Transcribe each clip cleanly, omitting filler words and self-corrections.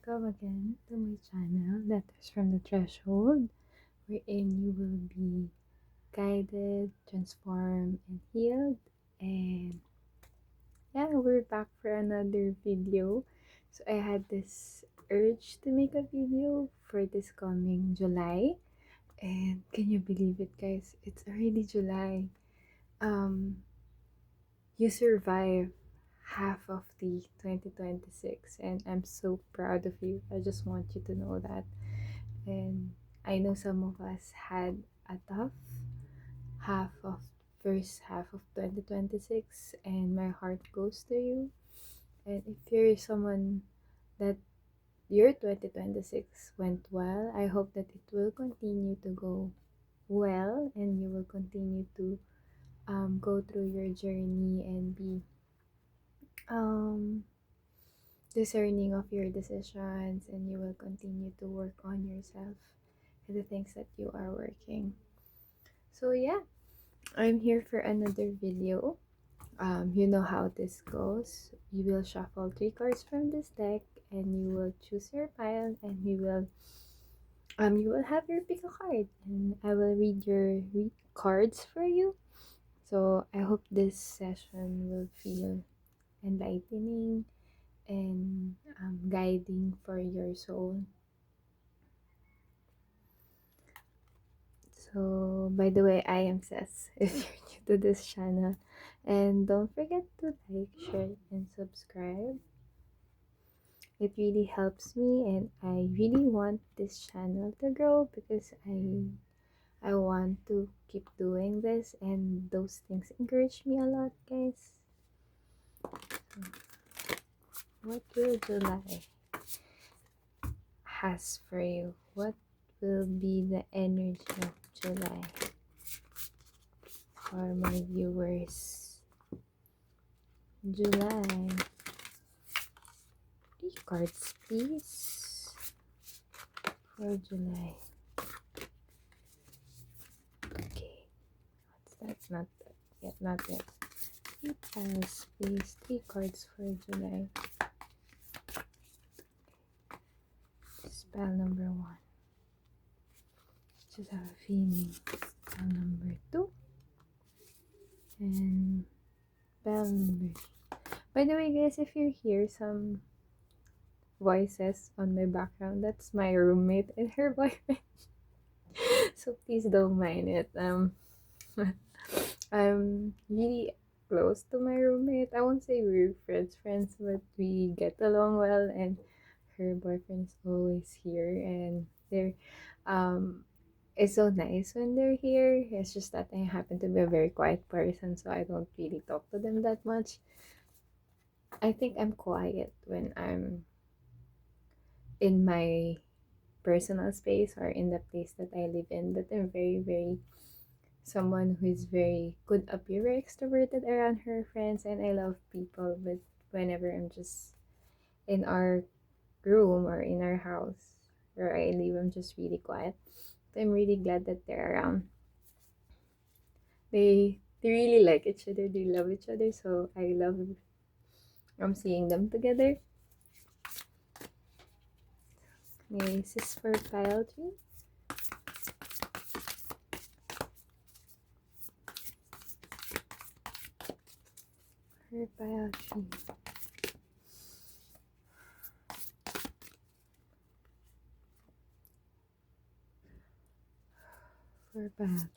welcome again to my channel, Letters from the Threshold, wherein you will be guided, transformed, and healed. And yeah, we're back for another video. So I had this urge to make a video for this coming July. And can you believe it, guys? It's already July. Um, you survived half of the 2026, and I'm so proud of you. I just want you to know that. And I know some of us had a tough half of first half of 2026, and my heart goes to you. And if you're someone that your 2026 went well, I hope that it will continue to go well, and you will continue to go through your journey and be um discerning of your decisions, and you will continue to work on yourself and the things that you are working. So yeah, I'm here for another video. You know how this goes. You will shuffle three cards from this deck, and you will choose your pile, and you will have your pick a card, and I will read your cards for you. So I hope this session will feel enlightening and guiding for your soul. So, by the way, I am Cess if you're new to this channel. And don't forget to like, share, and subscribe. It really helps me, and I really want this channel to grow because I want to keep doing this, and those things encourage me a lot, guys. So, what will July has for you? What will be the energy of July for my viewers? July. Three cards, please, for July. Okay, what's that? Not that yet, not yet. Three piles, please. Three cards for July. Spell number one. Just have a feeling. Spell number two. And spell number three. By the way, guys, if you hear some voices on my background, that's my roommate and her boyfriend. So please don't mind it. I'm really close to my roommate. I won't say we're friends, but we get along well, and her boyfriend is always here, and they're um it's so nice when they're here. It's just that I happen to be a very quiet person, so I don't really talk to them that much. I think I'm quiet when I'm in my personal space or in the place that I live in, but I'm very someone who is very could appear very extroverted around her friends, and I love people, but whenever I'm just in our room or in our house where I live, I'm just really quiet. But I'm really glad that they're around. They really like each other, they love each other, so I love seeing them together. Okay, this is for pile 3. For pile 3. For pile 3.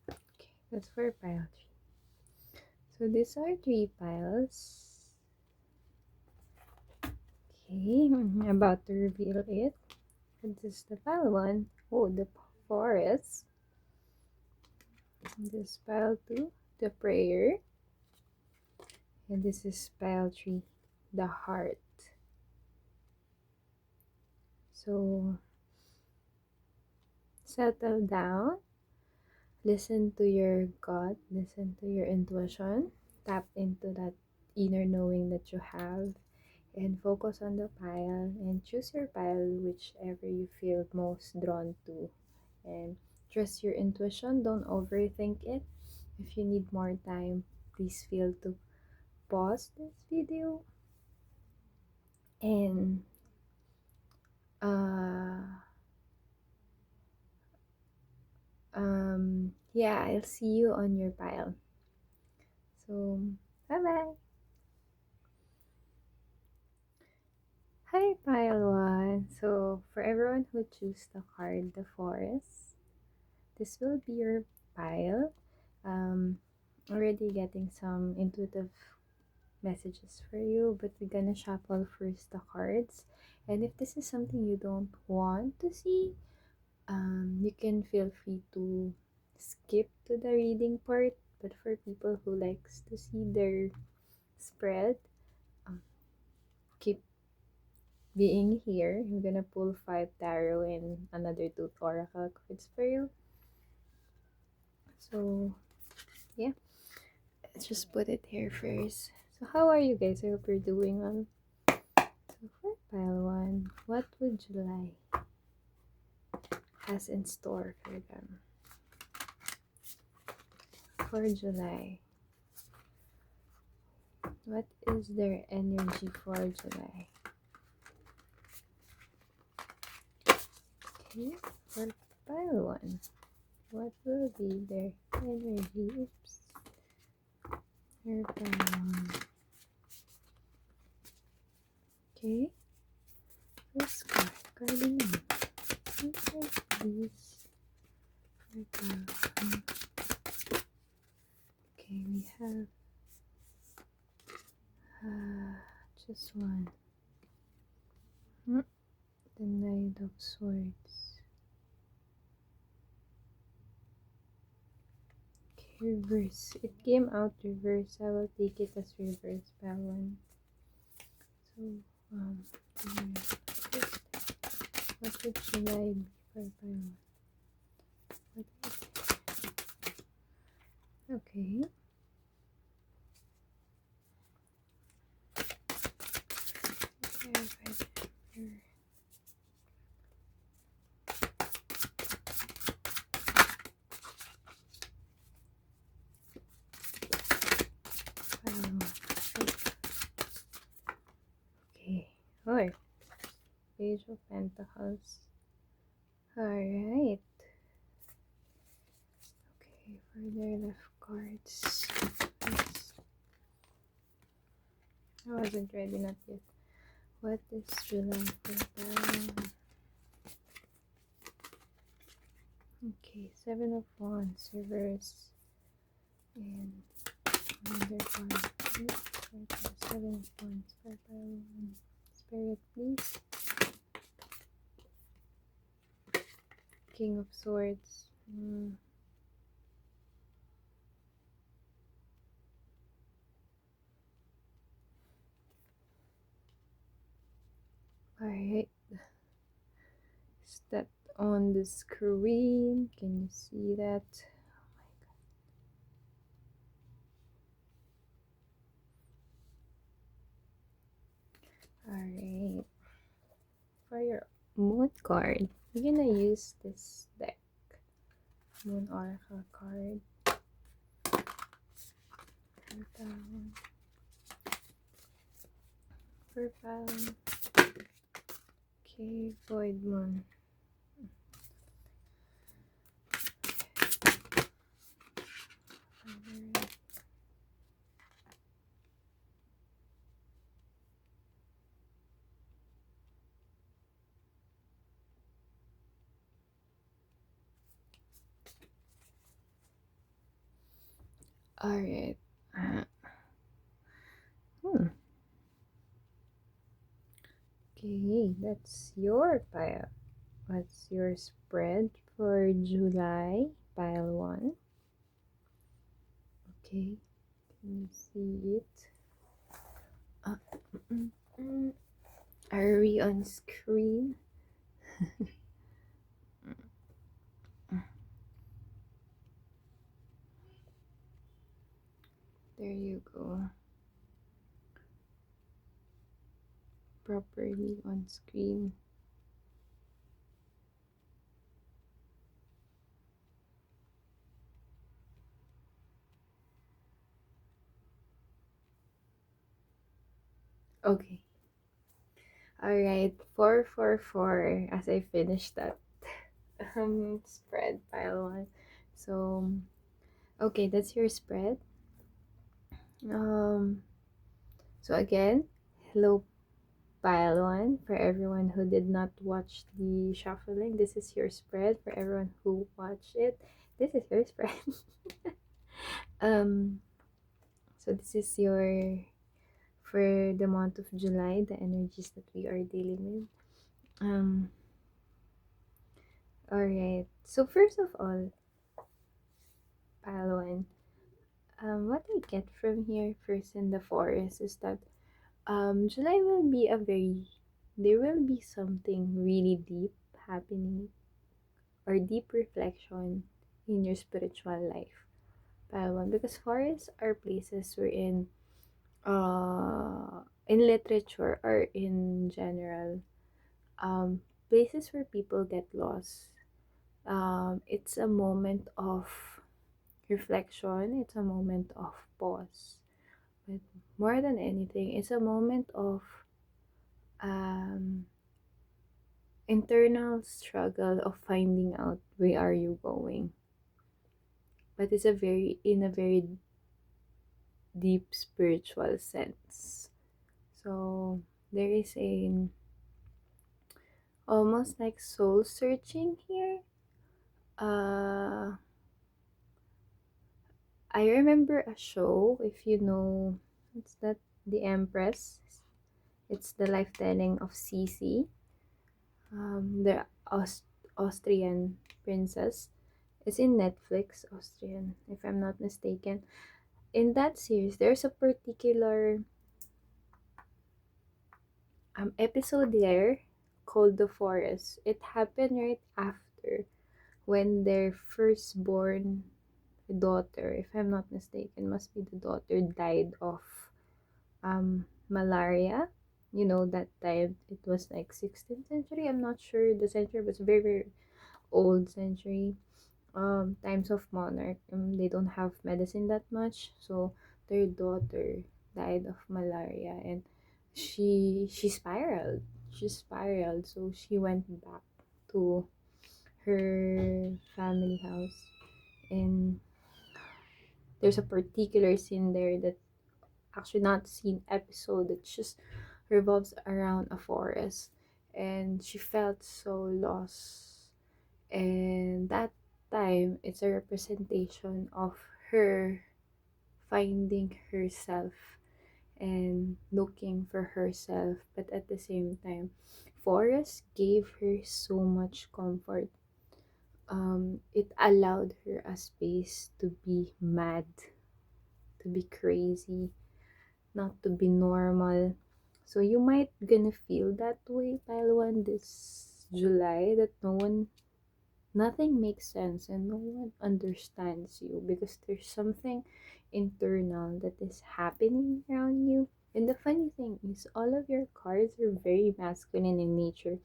Okay, that's for pile 3. So these are 3 piles. Okay, I'm about to reveal it. This is the pile 1. Oh, the forest. This pile 2, the prayer. And this is pile 3, the heart. So settle down, listen to your gut, listen to your intuition, tap into that inner knowing that you have, and focus on the pile and choose your pile whichever you feel most drawn to. And trust your intuition, don't overthink it. If you need more time, please feel to pause this video and uh yeah, I'll see you on your pile. So bye bye. Hi pile one. So for everyone who choose the card the forest, this will be your pile. Already getting some intuitive messages for you, but we're gonna shuffle first the cards. And if this is something you don't want to see, you can feel free to skip to the reading part. But for people who likes to see their spread, um, keep being here. I'm gonna pull 5 tarot and another 2 oracle cards for you. So yeah, let's just put it here first. So how are you guys? I hope you're doing well. So for pile one, what would July has in store for them? For July, what is their energy for July? Okay, for pile one, what will be their energy? Oops. For pile one. Okay, first card, carding one. Okay, please. For pile one. Okay, we have just one. The Knight of Swords. Okay, reverse. It came out reverse. I will take it as reverse by one. So, what would July be for by one? What is it? Okay. Okay. Oh, Page of Pentacles. Alright. Okay, for their left cards. Yes. I wasn't ready, not yet. What is July for them? Okay, 7 of Wands, reverse. And another one. 7 of Wands, Spirit, please. King of Swords. Alright. Is that on the screen? Can you see that? Oh my god. Alright. For your moon card, you're gonna use this deck. Moon Oracle card. Purple. Okay, Void Moon. Alright. Okay, that's your pile. What's your spread for July? Pile 1. Okay, can you see it? Are we on screen? There you go. Properly on screen. Okay. All right. 444 as I finish that spread pile one. So, okay, that's your spread. Um, so again, hello pile one for everyone who did not watch the shuffling. This is your spread for everyone who watched it. This is your spread. um, so this is your for the month of July, the energies that we are dealing with. All right. So first of all, pile one. What I get from here first in the forest is that July will be a very there will be something really deep happening or deep reflection in your spiritual life. Palawan, because forests are places we're in literature or in general, places where people get lost. It's a moment of reflection, it's a moment of pause. But more than anything, it's a moment of um, internal struggle of finding out where are you going. But it's a very in a very deep spiritual sense. So there is a almost like soul searching here. Uh, I remember a show, if you know, it's that The Empress. It's the life telling of Sisi, the Austrian princess. It's in Netflix, Austrian, if I'm not mistaken. In that series, there's a particular episode there called The Forest. It happened right after when their firstborn daughter, if I'm not mistaken, must be the daughter, died of malaria. You know, that time it was like 16th century. I'm not sure the century, but it's very, very old century. Times of monarch. They don't have medicine that much, so their daughter died of malaria, and she spiraled. She spiraled, so she went back to her family house, and there's a particular scene there that actually not scene episode that just revolves around a forest, and she felt so lost. And that time it's a representation of her finding herself and looking for herself, but at the same time forest gave her so much comfort. It allowed her a space to be mad, to be crazy, not to be normal. So you might gonna feel that way, Palawan, this July, that nothing makes sense and no one understands you because there's something internal that is happening around you. And the funny thing is, all of your cards are very masculine in nature.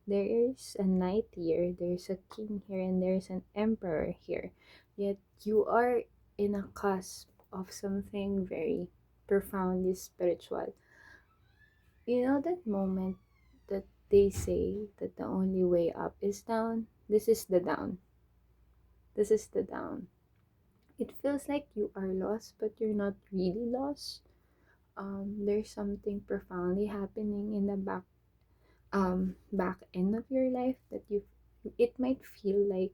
There is a knight here, there's a king here, and there's an emperor here. Yet you are in a cusp of something very profoundly spiritual. You know that moment that they say that the only way up is down? This is the down. This is the down. It feels like you are lost, but you're not really lost. There's something profoundly happening in the back end of your life that you it might feel like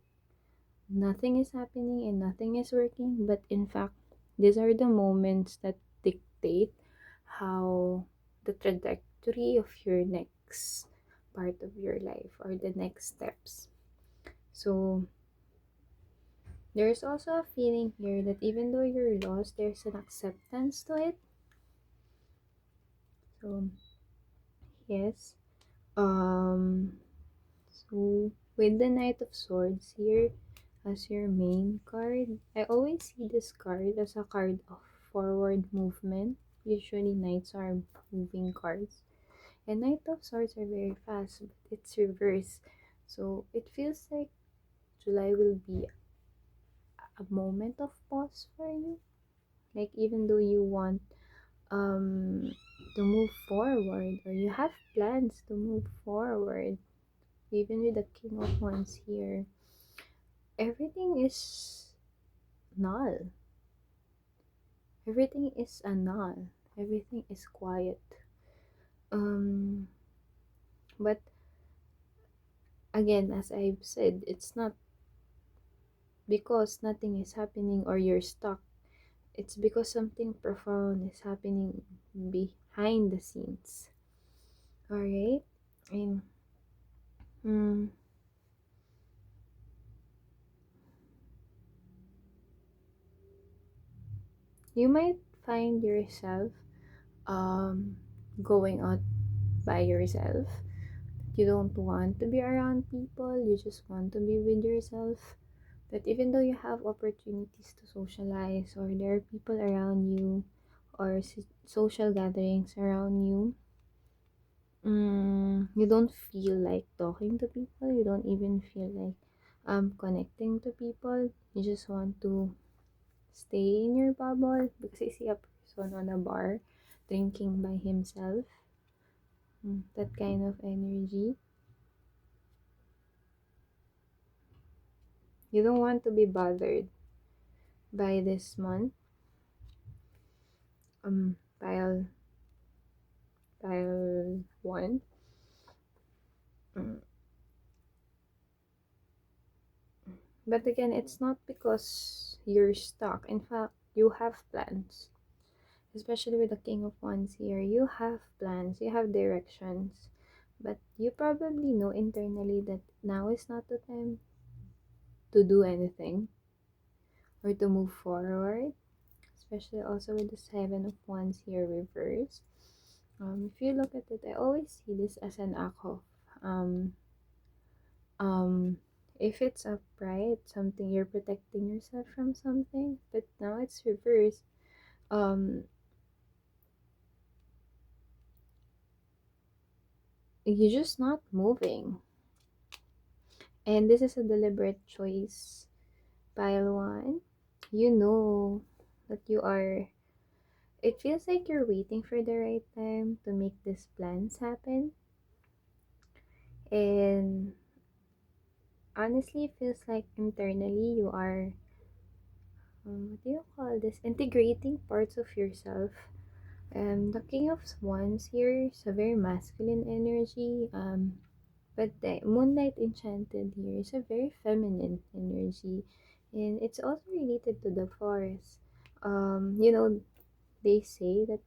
nothing is happening and nothing is working, but in fact these are the moments that dictate how the trajectory of your next part of your life or the next steps. So there's also a feeling here that even though you're lost, there's an acceptance to it. So yes. Um so with the Knight of Swords here as your main card, I always see this card as a card of forward movement. Usually knights are moving cards. And Knight of Swords are very fast, but it's reverse. So it feels like July will be a moment of pause for you. Like even though you want um to move forward, or you have plans to move forward. Even with the King of Wands here, everything is null. Everything is a null. Everything is quiet. Um, but again, as I've said, it's not because nothing is happening or you're stuck. It's because something profound is happening behind the scenes. Alright? And mm, you might find yourself um going out by yourself. You don't want to be around people, you just want to be with yourself. But even though you have opportunities to socialize, or there are people around you, or social gatherings around you, you don't feel like talking to people. You don't even feel like connecting to people. You just want to stay in your bubble because I see a person on a bar drinking by himself. That kind of energy. You don't want to be bothered by this month. Pile pile one. Mm, But again, it's not because you're stuck. In fact, you have plans. Especially with the King of Wands here, you have plans, you have directions. But you probably know internally that now is not the time to do anything or to move forward. Especially also with the Seven of Wands here reversed. If you look at it, I always see this as an act of um um if it's upright, something you're protecting yourself from something, but now it's reversed. Um you're just not moving. And this is a deliberate choice. Pile one. You know that you are, it feels like you're waiting for the right time to make these plans happen. And honestly, it feels like internally you are, what do you call this? Integrating parts of yourself. The King of Wands here is a very masculine energy. But the Moonlight Enchanted here is a very feminine energy. And it's also related to the forest. You know, they say that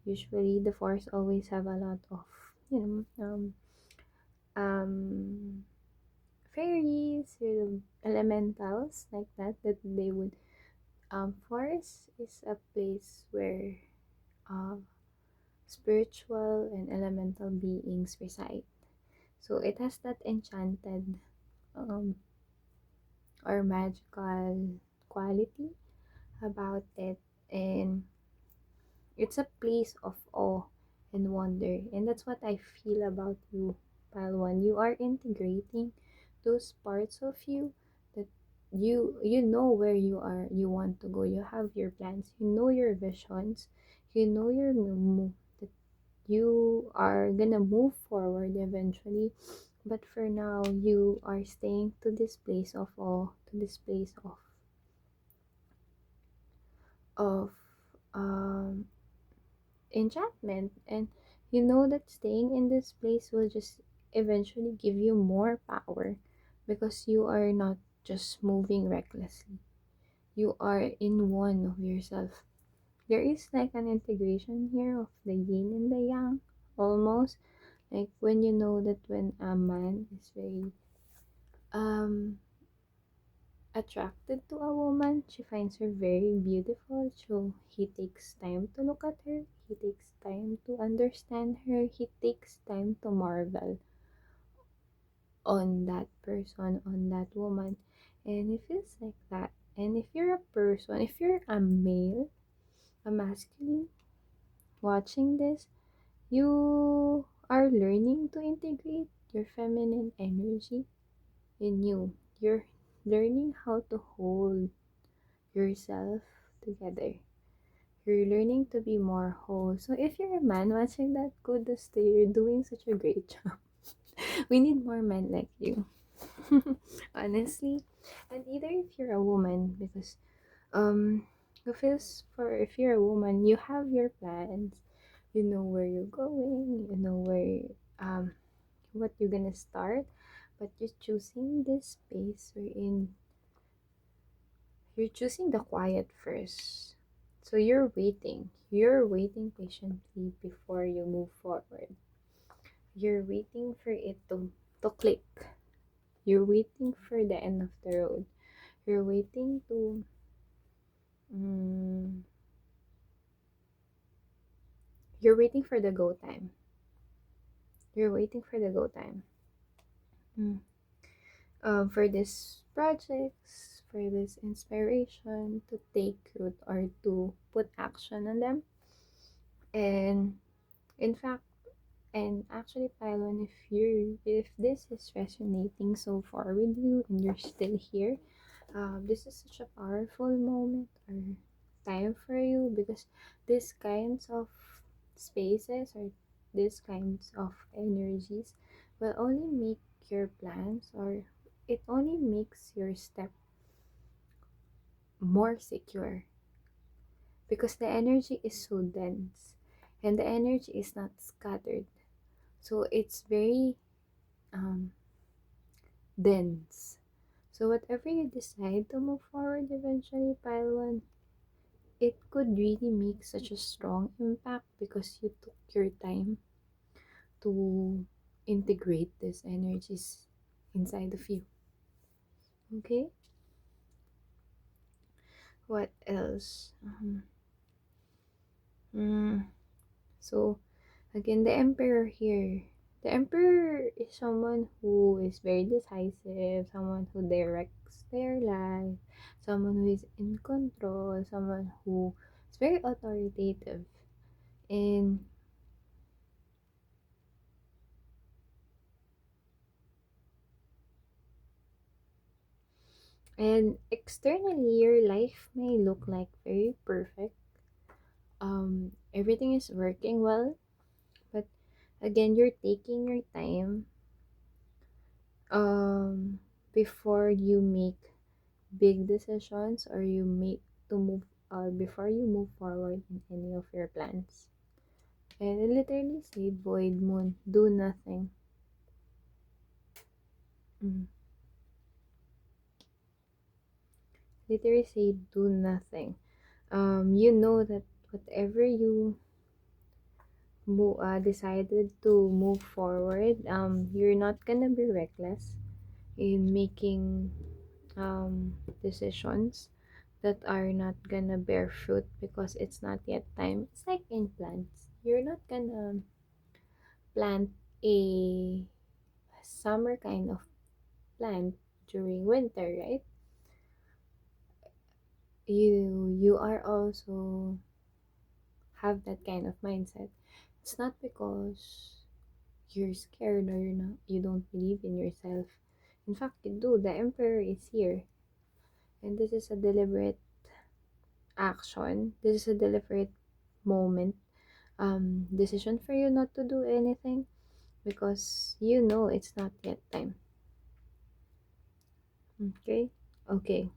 usually the forest always have a lot of, you know, um, fairies or elementals like that, that they would, forest is a place where uh, spiritual and elemental beings reside. So it has that enchanted um, or magical quality about it, and it's a place of awe and wonder. And that's what I feel about you, Palwan. You are integrating those parts of you that you know where you want to go. You have your plans, you know your visions, you know your move, that you are gonna move forward eventually. But for now, you are staying to this place of awe, to this place of um enchantment, and you know that staying in this place will just eventually give you more power because you are not just moving recklessly, you are in one of yourself. There is like an integration here of the yin and the yang, almost like when you know that when a man is very um attracted to a woman, she finds her very beautiful. So he takes time to look at her, he takes time to understand her, he takes time to marvel on that person, on that woman. And it feels like that. And if you're a person, if you're a male, a masculine, watching this, you are learning to integrate your feminine energy in you. You're learning how to hold yourself together. You're learning to be more whole. So if you're a man watching that, kudos to you. You're doing such a great job. We need more men like you. Honestly. And either if you're a woman, because if you're a woman, you have your plans, you know where you're going, you know where what you're gonna start, but you're choosing this space wherein you're choosing the quiet first. So you're waiting patiently before you move forward. You're waiting for it to click. You're waiting for the end of the road. You're waiting to mm, you're waiting for the go time. You're waiting for the go time. Mm. For this projects, for this inspiration to take root or to put action on them. And in fact, and actually, Pylon, if this is resonating so far with you and you're still here, this is such a powerful moment or time for you, because these kinds of spaces or these kinds of energies will only make your plans, or it only makes your step more secure, because the energy is so dense and the energy is not scattered, so it's very um dense. So whatever you decide to move forward eventually, pile one, it could really make such a strong impact because you took your time to integrate these energies inside of you. Okay? What else? Mm, so again, the emperor here. The emperor is someone who is very decisive, someone who directs their life, someone who is in control, someone who is very authoritative. And externally your life may look like very perfect. Everything is working well, but again you're taking your time before you make big decisions, or you make to move before you move forward in any of your plans. And it literally say void moon, do nothing. mm. Literally say do nothing. You know that whatever you decided to move forward, you're not gonna be reckless in making decisions that are not gonna bear fruit because it's not yet time. It's like in plants. You're not gonna plant a summer kind of plant during winter, right? You are also have that kind of mindset. It's not because you're scared or you don't believe in yourself. In fact, you do. The emperor is here, and this is a deliberate action. This is a deliberate moment, decision for you not to do anything because you know it's not yet time. Okay. Okay.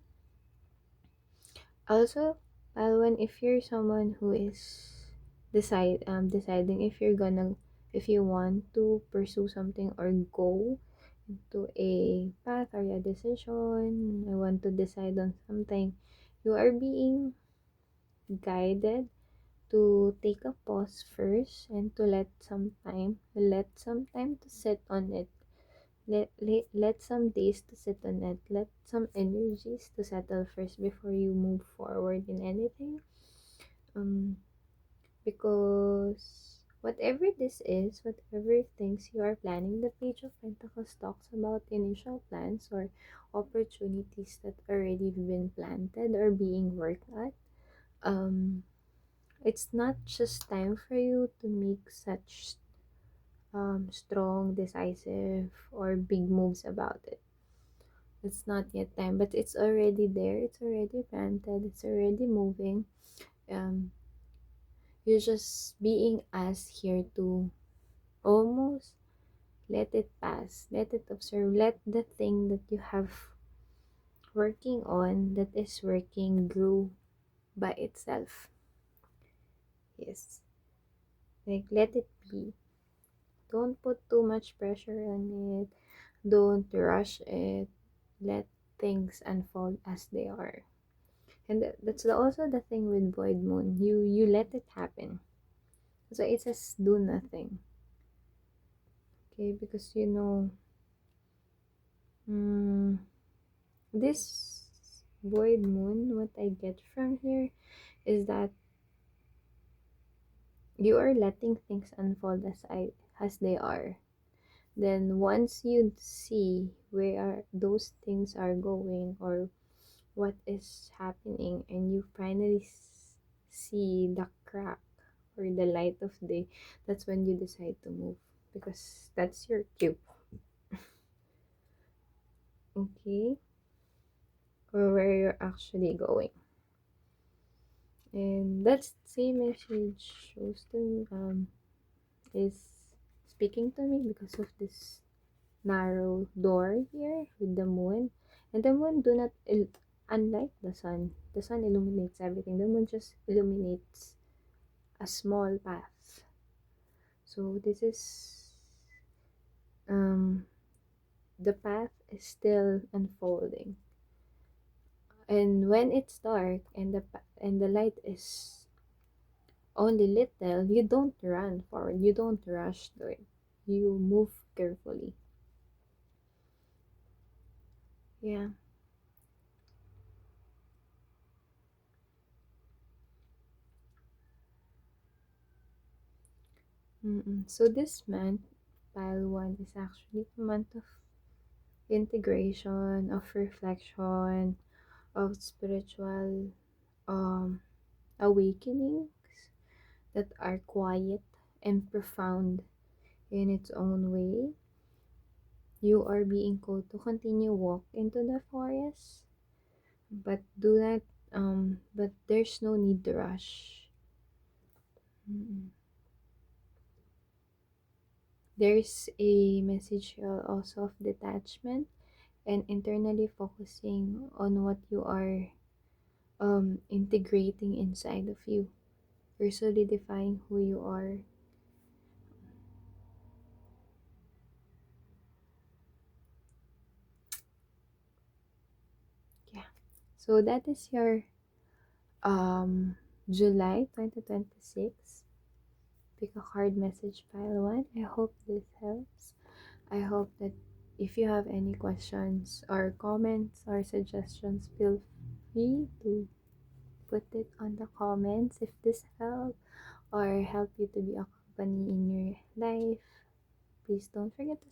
Also, Alwan, if you're someone who is deciding if you're gonna, if you want to pursue something or go into a path or a decision, I want to decide on something, you are being guided to take a pause first and to let some time to sit on it. Let some days to sit on it. Let some energies to settle first before you move forward in anything. Um, because whatever this is, whatever things you are planning, the Page of Pentacles talks about initial plans or opportunities that already been planted or being worked at. Um, it's not just time for you to make such strong, decisive, or big moves about it. It's not yet time, but it's already there. It's already planted. It's already moving. Um, You're just being asked here to almost let it pass, let it observe, let the thing that you have working on that is working grow by itself. Yes, like let it be. Don't put too much pressure on it. Don't rush it. Let things unfold as they are. And that's also the thing with void moon. You let it happen. So it says do nothing. Okay, because this void moon, what I get from here is that you are letting things unfold as they are. Then once you see where those things are going or what is happening, and you finally see the crack or the light of day, that's when you decide to move, because that's your cue. Okay, or where you're actually going. And that's the same message shows to me, is speaking to me because of this narrow door here with the moon. And the moon do not unlike the sun illuminates everything. The moon just illuminates a small path. So this is the path is still unfolding. And when it's dark and the light is only little, you don't run forward, you don't rush to it, you move carefully. Yeah. So this month, pile one, is actually a month of integration, of reflection, of spiritual um awakenings that are quiet and profound in its own way. You are being called to continue walk into the forest, but do not but there's no need to rush. Mm-mm. There's a message here also of detachment and internally focusing on what you are integrating inside of you. You're solidifying who you are. Yeah. So that is your July 2026 pick a card message pile one. I hope this helps. I hope that if you have any questions or comments or suggestions, feel free to put it on the comments if this helped or help you to be a company in your life. Please don't forget to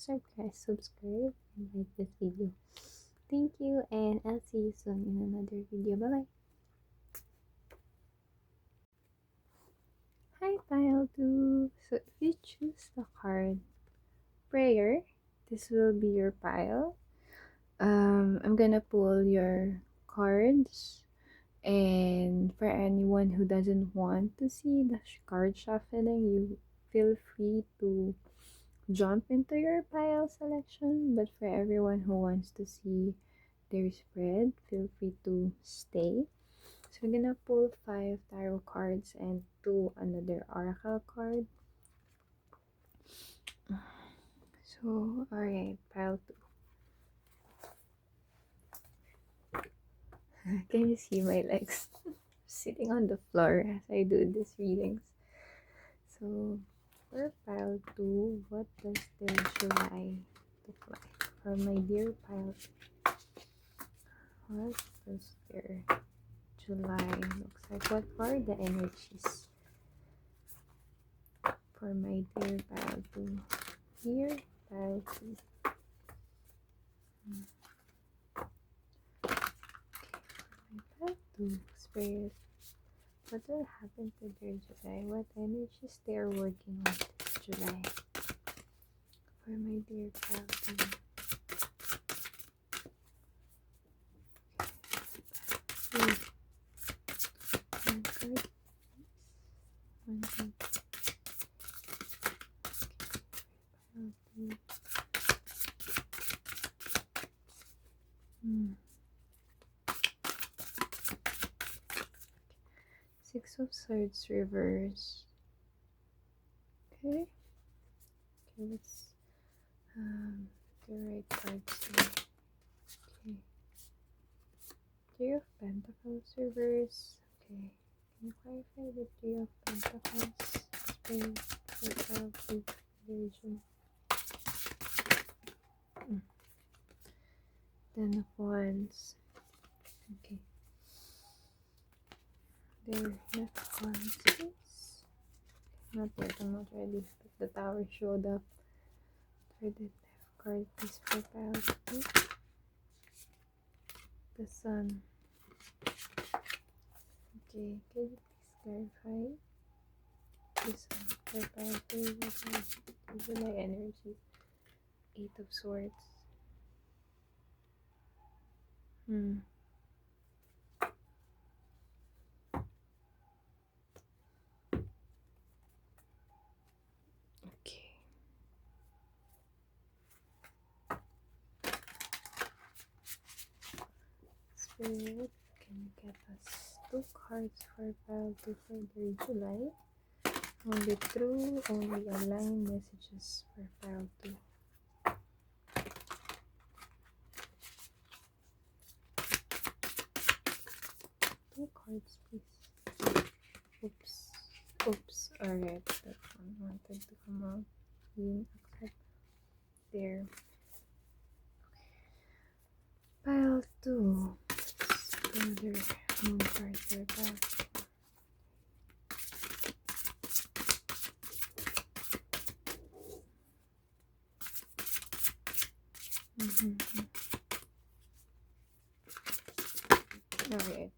subscribe and like this video. Thank you, and I'll see you soon in another video. Bye bye. Hi, pile 2. So if you choose the card prayer, this will be your pile. I'm gonna pull your cards, and for anyone who doesn't want to see the card shuffling, you feel free to jump into your pile selection. But for everyone who wants to see their spread, feel free to stay. So we're gonna pull 5 tarot cards and 2 another oracle card. So alright, pile 2. Can you see my legs? Sitting on the floor as I do these readings. So for pile 2, what does their July look like? For my dear pile 2, what does their July looks like? What are the energies for my dear pile 2? Dear pile 2. My pile 2 spirit. What will happen to their July? What energies they are working on this July? For my dear pile 2. One card, please. One Six of Swords reverse. Okay. Okay, let's the right cards here. Okay. Three of Pentacles reverse. Okay. Can you clarify the Three of Pentacles? Spring, Virgo, Virgin. Ten of Wands. Okay. They're not conscious. Not yet, I'm not ready. But the Tower showed up. For the card, please for pile 2. The Sun. Okay, can you please clarify? The Sun for pile 2. What is July energy? Eight of Swords. Okay. Spirit, can you get us 2 cards for pile 2 for the July? Only true, only aligned messages for pile 2. 2 cards, please. Oops. Alright, that one wanted to come out. Didn't accept. There. Pile 2. Another moon card for pile 2. Alright.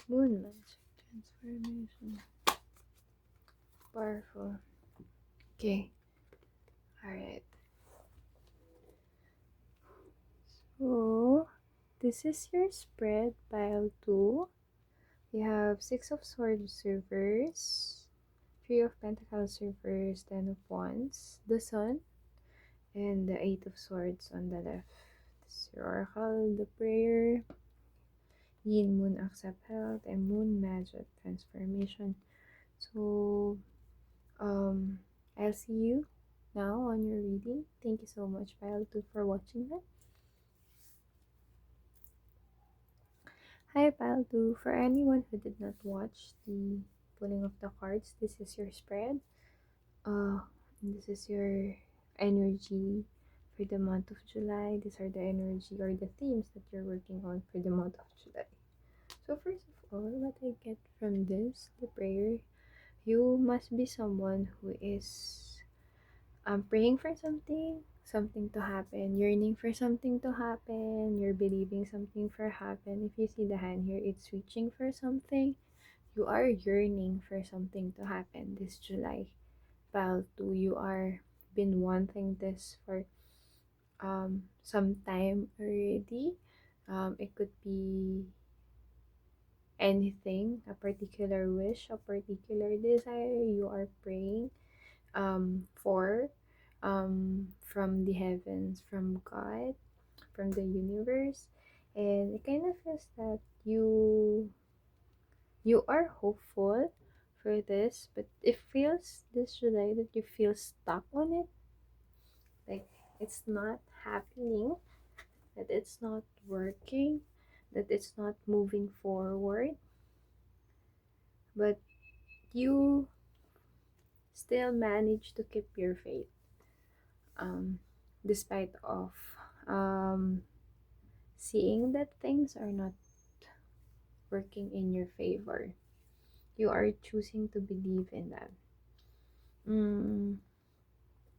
Moon magic transformation. Powerful. Okay. Alright. So, this is your spread, pile 2. We have Six of Swords reverse, Three of Pentacles reverse, Ten of Wands, the Sun, and the Eight of Swords on the left. This is your oracle, the prayer, Yin Moon accept health, and Moon magic transformation. So, I'll see you now on your reading. Thank you so much, pile 2, for watching that. Hi, pile 2. For anyone who did not watch the pulling of the cards, this is your spread. This is your energy for the month of July. These are the energy or the themes that you're working on for the month of July. So first of all, what I get from this, the prayer, you must be someone who is praying for something to happen, yearning for something to happen, you're believing something for happen. If you see the hand here, it's reaching for something. You are yearning for something to happen this July. Pile 2, you are been wanting this for some time already. It could be anything, a particular wish, a particular desire you are praying for from the heavens, from God, from the universe. And it kind of feels that you are hopeful for this, but it feels this July that you feel stuck on it, like it's not happening, that it's not working, that it's not moving forward, but you still manage to keep your faith, despite of seeing that things are not working in your favor. You are choosing to believe in that.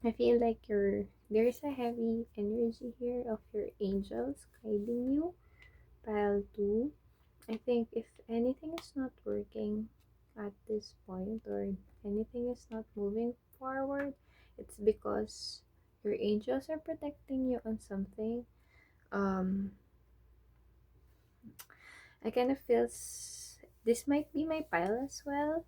I feel like there's a heavy energy here of your angels guiding you. Pile 2. I think if anything is not working at this point, or anything is not moving forward, it's because your angels are protecting you on something. I kind of feels this might be my pile as well.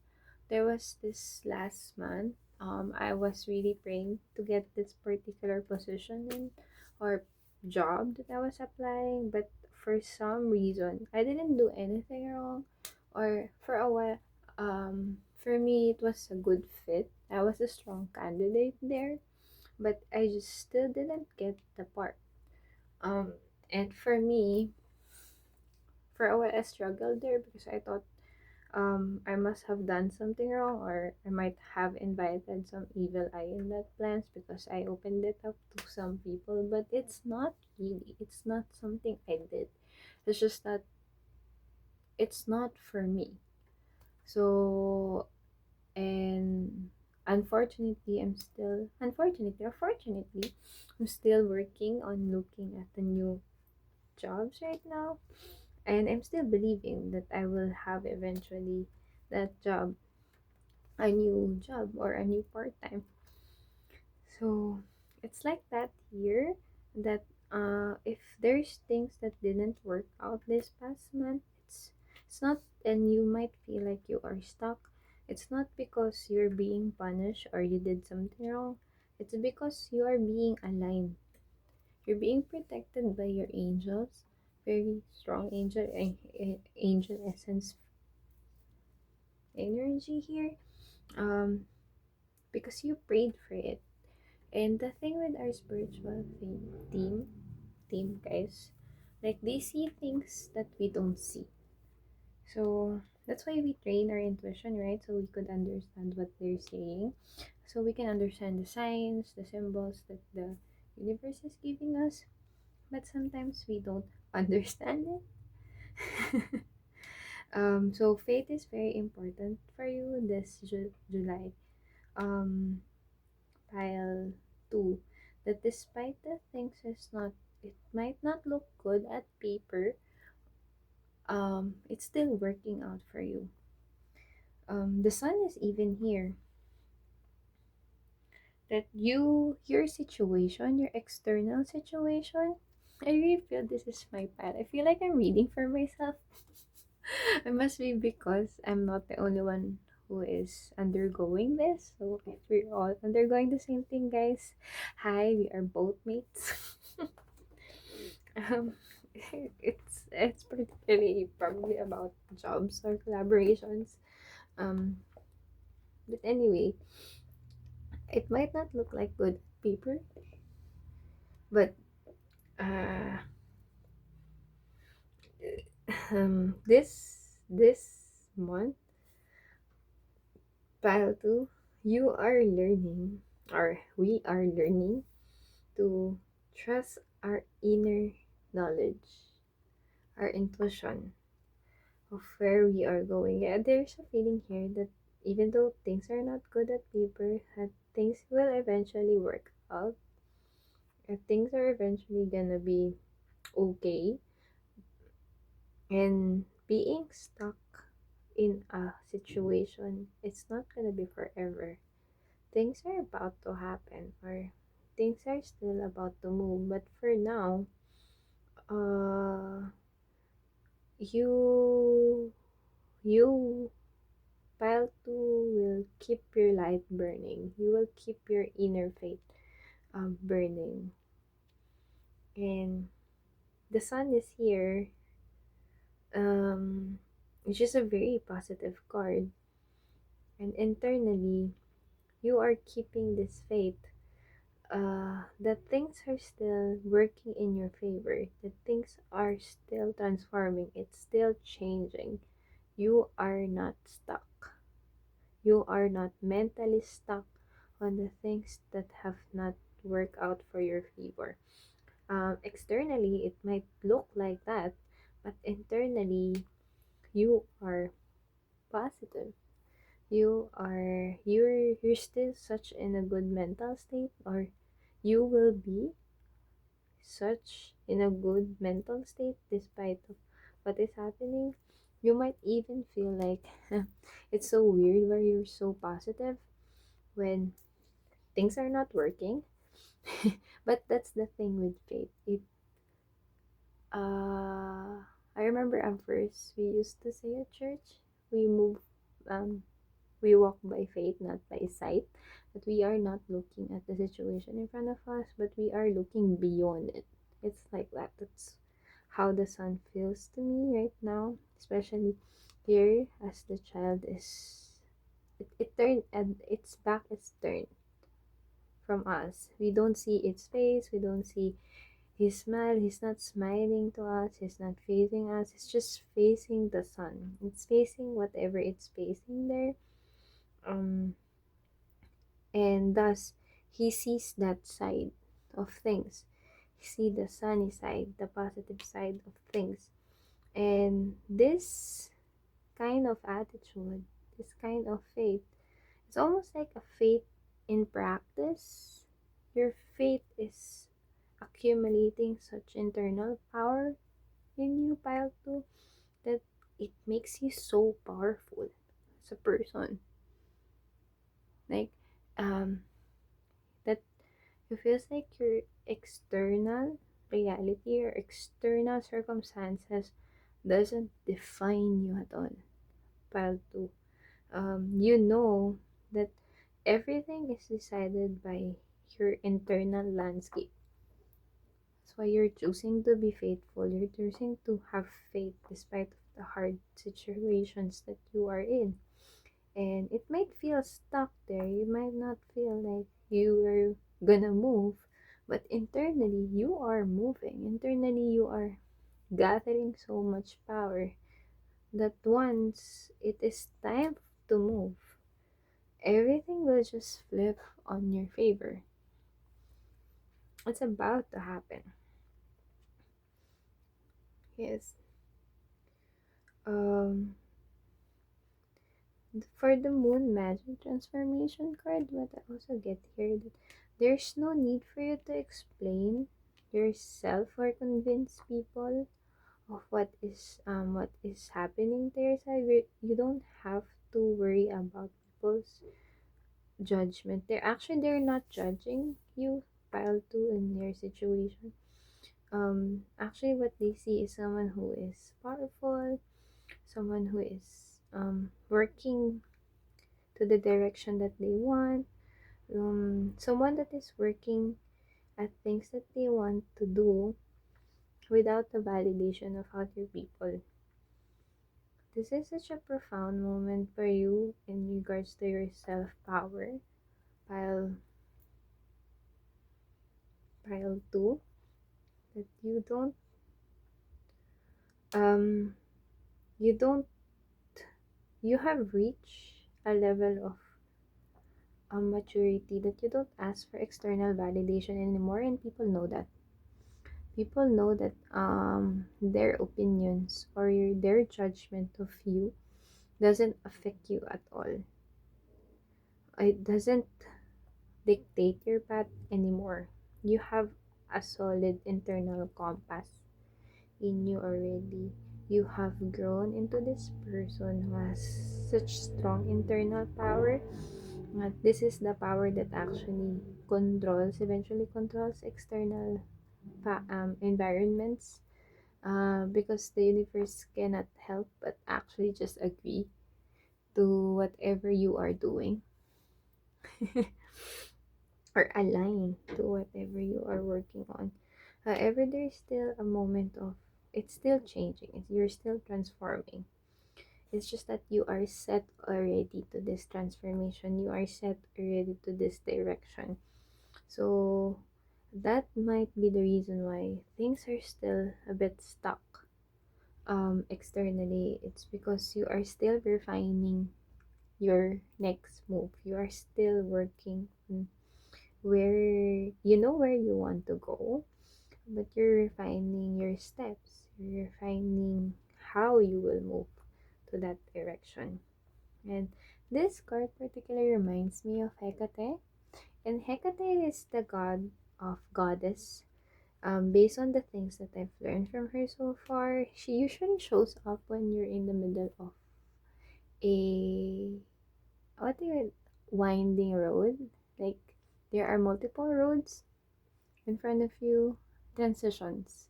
There was this last month. I was really praying to get this particular position in, or job that I was applying, but for some reason I didn't do anything wrong, or for a while For me, it was a good fit. I was a strong candidate there, but I just still didn't get the part. Um, and for me, for a while, I struggled there because I thought I must have done something wrong, or I might have invited some evil eye in that plans because I opened it up to some people. But it's not really. It's not something I did. It's just that it's not for me. So, and unfortunately, I'm still working on looking at the new jobs right now, and I'm still believing that I will have eventually that job, a new job or a new part-time. So it's like that here, that if there's things that didn't work out this past month, it's not, and you might feel like you are stuck. It's not because you're being punished or you did something wrong. It's because you are being aligned. You're being protected by your angels, very strong angel essence energy here. Um, because you prayed for it. And the thing with our spiritual team, guys, like they see things that we don't see. So that's why we train our intuition, right? So we could understand what they're saying. So we can understand the signs, the symbols that the universe is giving us. But sometimes we don't understand it. So faith is very important for you this July. Um, pile 2, that despite the things is not, it might not look good at paper, it's still working out for you. The sun is even here, that your situation, your external situation, I really feel this is my path. I feel like I'm reading for myself. It must be because I'm not the only one who is undergoing this. So if we're all undergoing the same thing, guys, hi, we are both mates. um, it's particularly probably about jobs or collaborations. Um, but anyway, it might not look like good paper, but uh, this month, pile 2, you are learning, or we are learning to trust our inner knowledge, our intuition of where we are going. Yeah, there's a feeling here that even though things are not good at paper, that things will eventually work out. And things are eventually gonna be okay. And being stuck in a situation, it's not gonna be forever. Things are about to happen, or things are still about to move. But for now, uh, you you pile 2 will keep your light burning. You will keep your inner faith burning. And the sun is here, which is a very positive card. And internally, you are keeping this faith that things are still working in your favor, that things are still transforming, it's still changing. You are not stuck. You are not mentally stuck on the things that have not worked out for your favor. Externally, it might look like that, but internally, you are positive. You're still such in a good mental state, or you will be such in a good mental state despite of what is happening. You might even feel like it's so weird where you're so positive when things are not working. But that's the thing with faith. I remember at first we used to say at church, we move um we walk by faith, not by sight. That we are not looking at the situation in front of us, but we are looking beyond it. It's like that. That's how the sun feels to me right now, especially here as the child is it turned and its back is turned from us. We don't see its face, we don't see his smile. He's not smiling to us, he's not facing us, it's just facing the sun. It's facing whatever it's facing there. Um and thus he sees that side of things. He see the sunny side, the positive side of things. And this kind of attitude, this kind of faith, it's almost like a faith in practice. Your faith is accumulating such internal power in you, pile 2, that it makes you so powerful as a person. Like, that it feels like your external reality or external circumstances doesn't define you at all. Pile 2. You know that everything is decided by your internal landscape. That's why you're choosing to be faithful. You're choosing to have faith despite of the hard situations that you are in. And it might feel stuck there. You might not feel like you are gonna move, but internally you are moving. Internally you are gathering so much power that once it is time to move, everything will just flip on your favor. It's about to happen. Yes. Um for the moon magic transformation card, what I also get here that there's no need for you to explain yourself or convince people of what is happening to your side. You don't have to worry about people's judgment. They're not judging you, pile 2, in your situation. Actually what they see is someone who is powerful, someone who is working to the direction that they want, someone that is working at things that they want to do without the validation of other people. This is such a profound moment for you in regards to your self power, pile pile 2, that um you don't you have reached a level of maturity that you don't ask for external validation anymore, and people know that their opinions or their judgment of you doesn't affect you at all. It doesn't dictate your path anymore. You have a solid internal compass in you already. You have grown into this person who has such strong internal power. This is the power that actually eventually controls external environments, because the universe cannot help but actually just agree to whatever you are doing or align to whatever you are working on. However, there's still a moment of it's still changing, you're still transforming. It's just that you are set already to this transformation, you are set already to this direction. So that might be the reason why things are still a bit stuck externally. It's because you are still refining your next move. You are still working on where you know where you want to go, but you're refining your steps. You're refining how you will move to that direction. And this card particularly reminds me of Hecate. And Hecate is the goddess. Based on the things that I've learned from her so far, she usually shows up when you're in the middle of a what do you winding road. Like there are multiple roads in front of you. Transitions.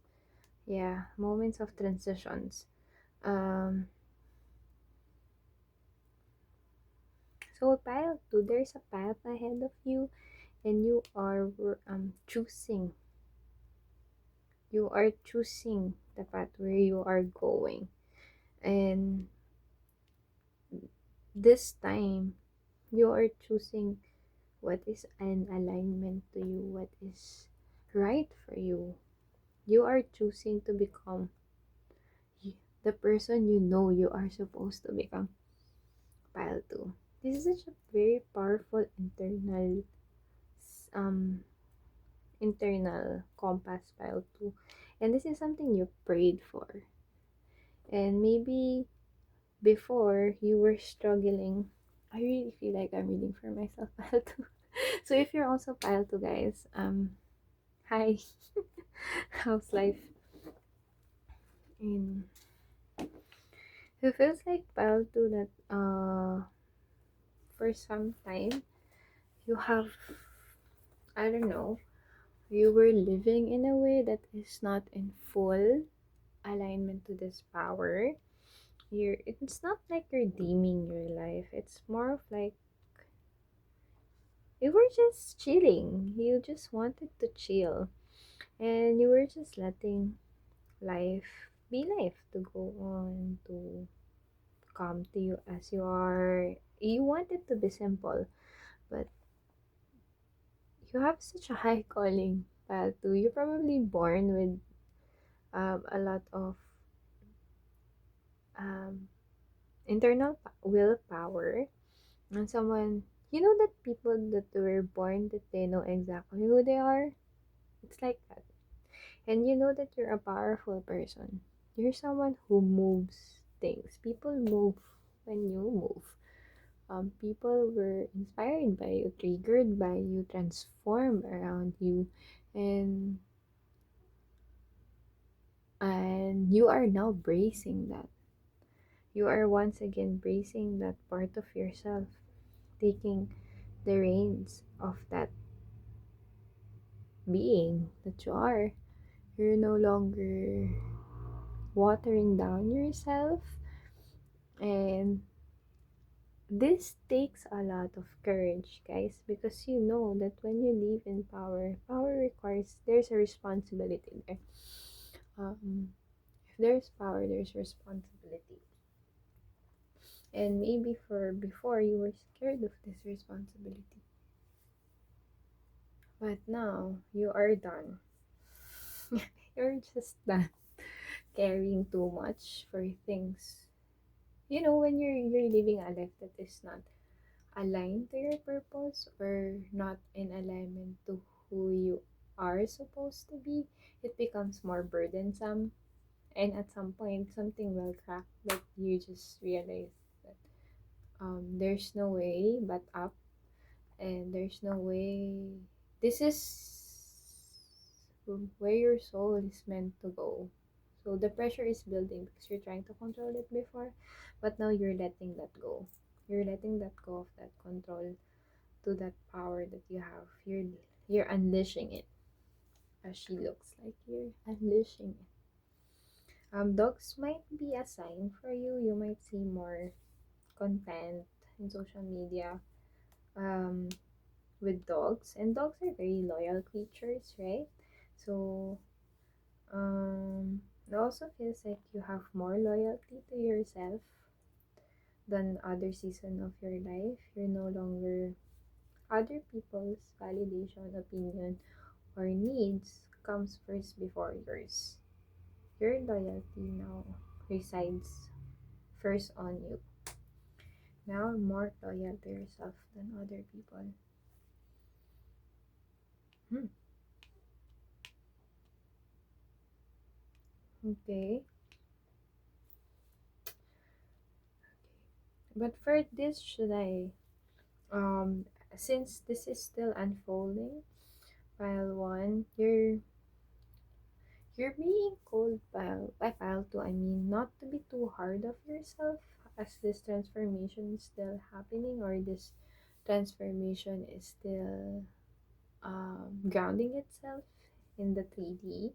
Yeah, moments of transitions. Um, so a pile two, there's a path ahead of you, and choosing. You are choosing the path where you are going, and this time you are choosing what is an alignment to you, what is right for you. You are choosing to become the person you know you are supposed to become. Pile 2. This is such a very powerful um internal compass, pile 2. And this is something you prayed for. And maybe before you were struggling. I really feel like I'm reading for myself, pile 2. So if you're also pile 2, guys, hi. How's life? And it feels like pile 2 that for some time you have, I don't know, you were living in a way that is not in full alignment to this power. It's not like you're deeming your life. It's more of like you were just chilling. You just wanted to chill. And you were just letting life be life, to go on, to come to you as you are. You want it to be simple, but you have such a high calling, Patu. You're probably born with a lot of um, internal willpower. And someone, you know, that people that were born that they know exactly who they are? It's like that. And you know that you're a powerful person. You're someone who moves things. People move when you move. People were inspired by you, triggered by you, transformed around you, and you are now bracing that. You are once again bracing that part of yourself, taking the reins of that being that you are. You're no longer watering down yourself, and this takes a lot of courage, guys, because you know that when you live in power, power requires, there's a responsibility there. If there's power, there's responsibility. And maybe for before you were scared of this responsibility, but now you are done. You're just done caring too much for things. You know, when you're living a life that is not aligned to your purpose or not in alignment to who you are supposed to be, it becomes more burdensome. And at some point, something will crack. Like you just realize that there's no way but up, and there's no way. This is where your soul is meant to go. So the pressure is building because you're trying to control it before, but now you're letting that go. You're letting that go of that control to that power that you have. You're unleashing it, as she looks like you're unleashing it. Dogs might be a sign for you. You might see more content in social media um, with dogs, and dogs are very loyal creatures, right? So it also feels like you have more loyalty to yourself than other season of your life. You're no longer other people's validation, opinion, or needs comes first before yours. Your loyalty now resides first on you. Now more loyal to yourself than other people. Hmm. Okay. But for this, should I since this is still unfolding, pile one, you're being called by pile two. I mean, not to be too hard of yourself as this transformation is still happening, or this transformation is still grounding itself in the 3D.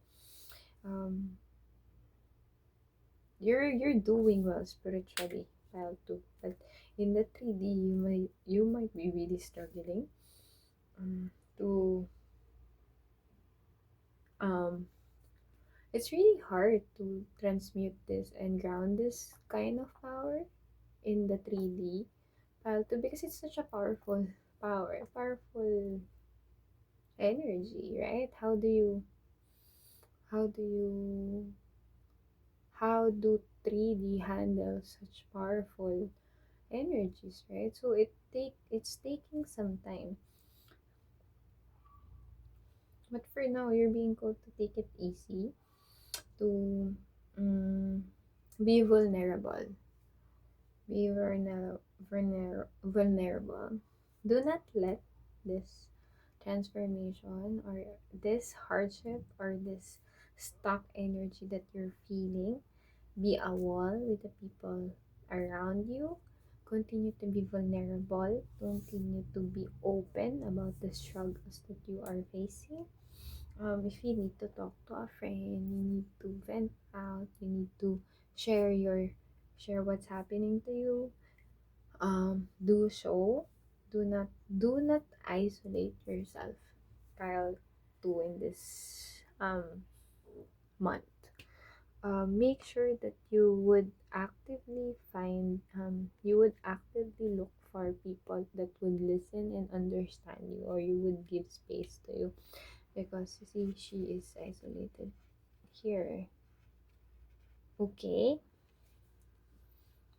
Um, you're doing well spiritually, pile two, but in the 3D you might be really struggling to um it's really hard to transmute this and ground this kind of power in the 3D. pile two because it's such a powerful energy, right? How do you how do 3D handle such powerful energies, right? So it's taking some time. But for now, you're being told to take it easy, to um, be vulnerable. Be vulnerable. Do not let this transformation or this hardship or this stuck energy that you're feeling be a wall with the people around you. Continue to be vulnerable. Continue to be open about the struggles that you are facing. If you need to talk to a friend, you need to vent out, you need to share your share what's happening to you. Do so. Do not isolate yourself while doing this month. Make sure that you would actively look for people that would listen and understand you, or you would give space to you, because you see she is isolated here. Okay,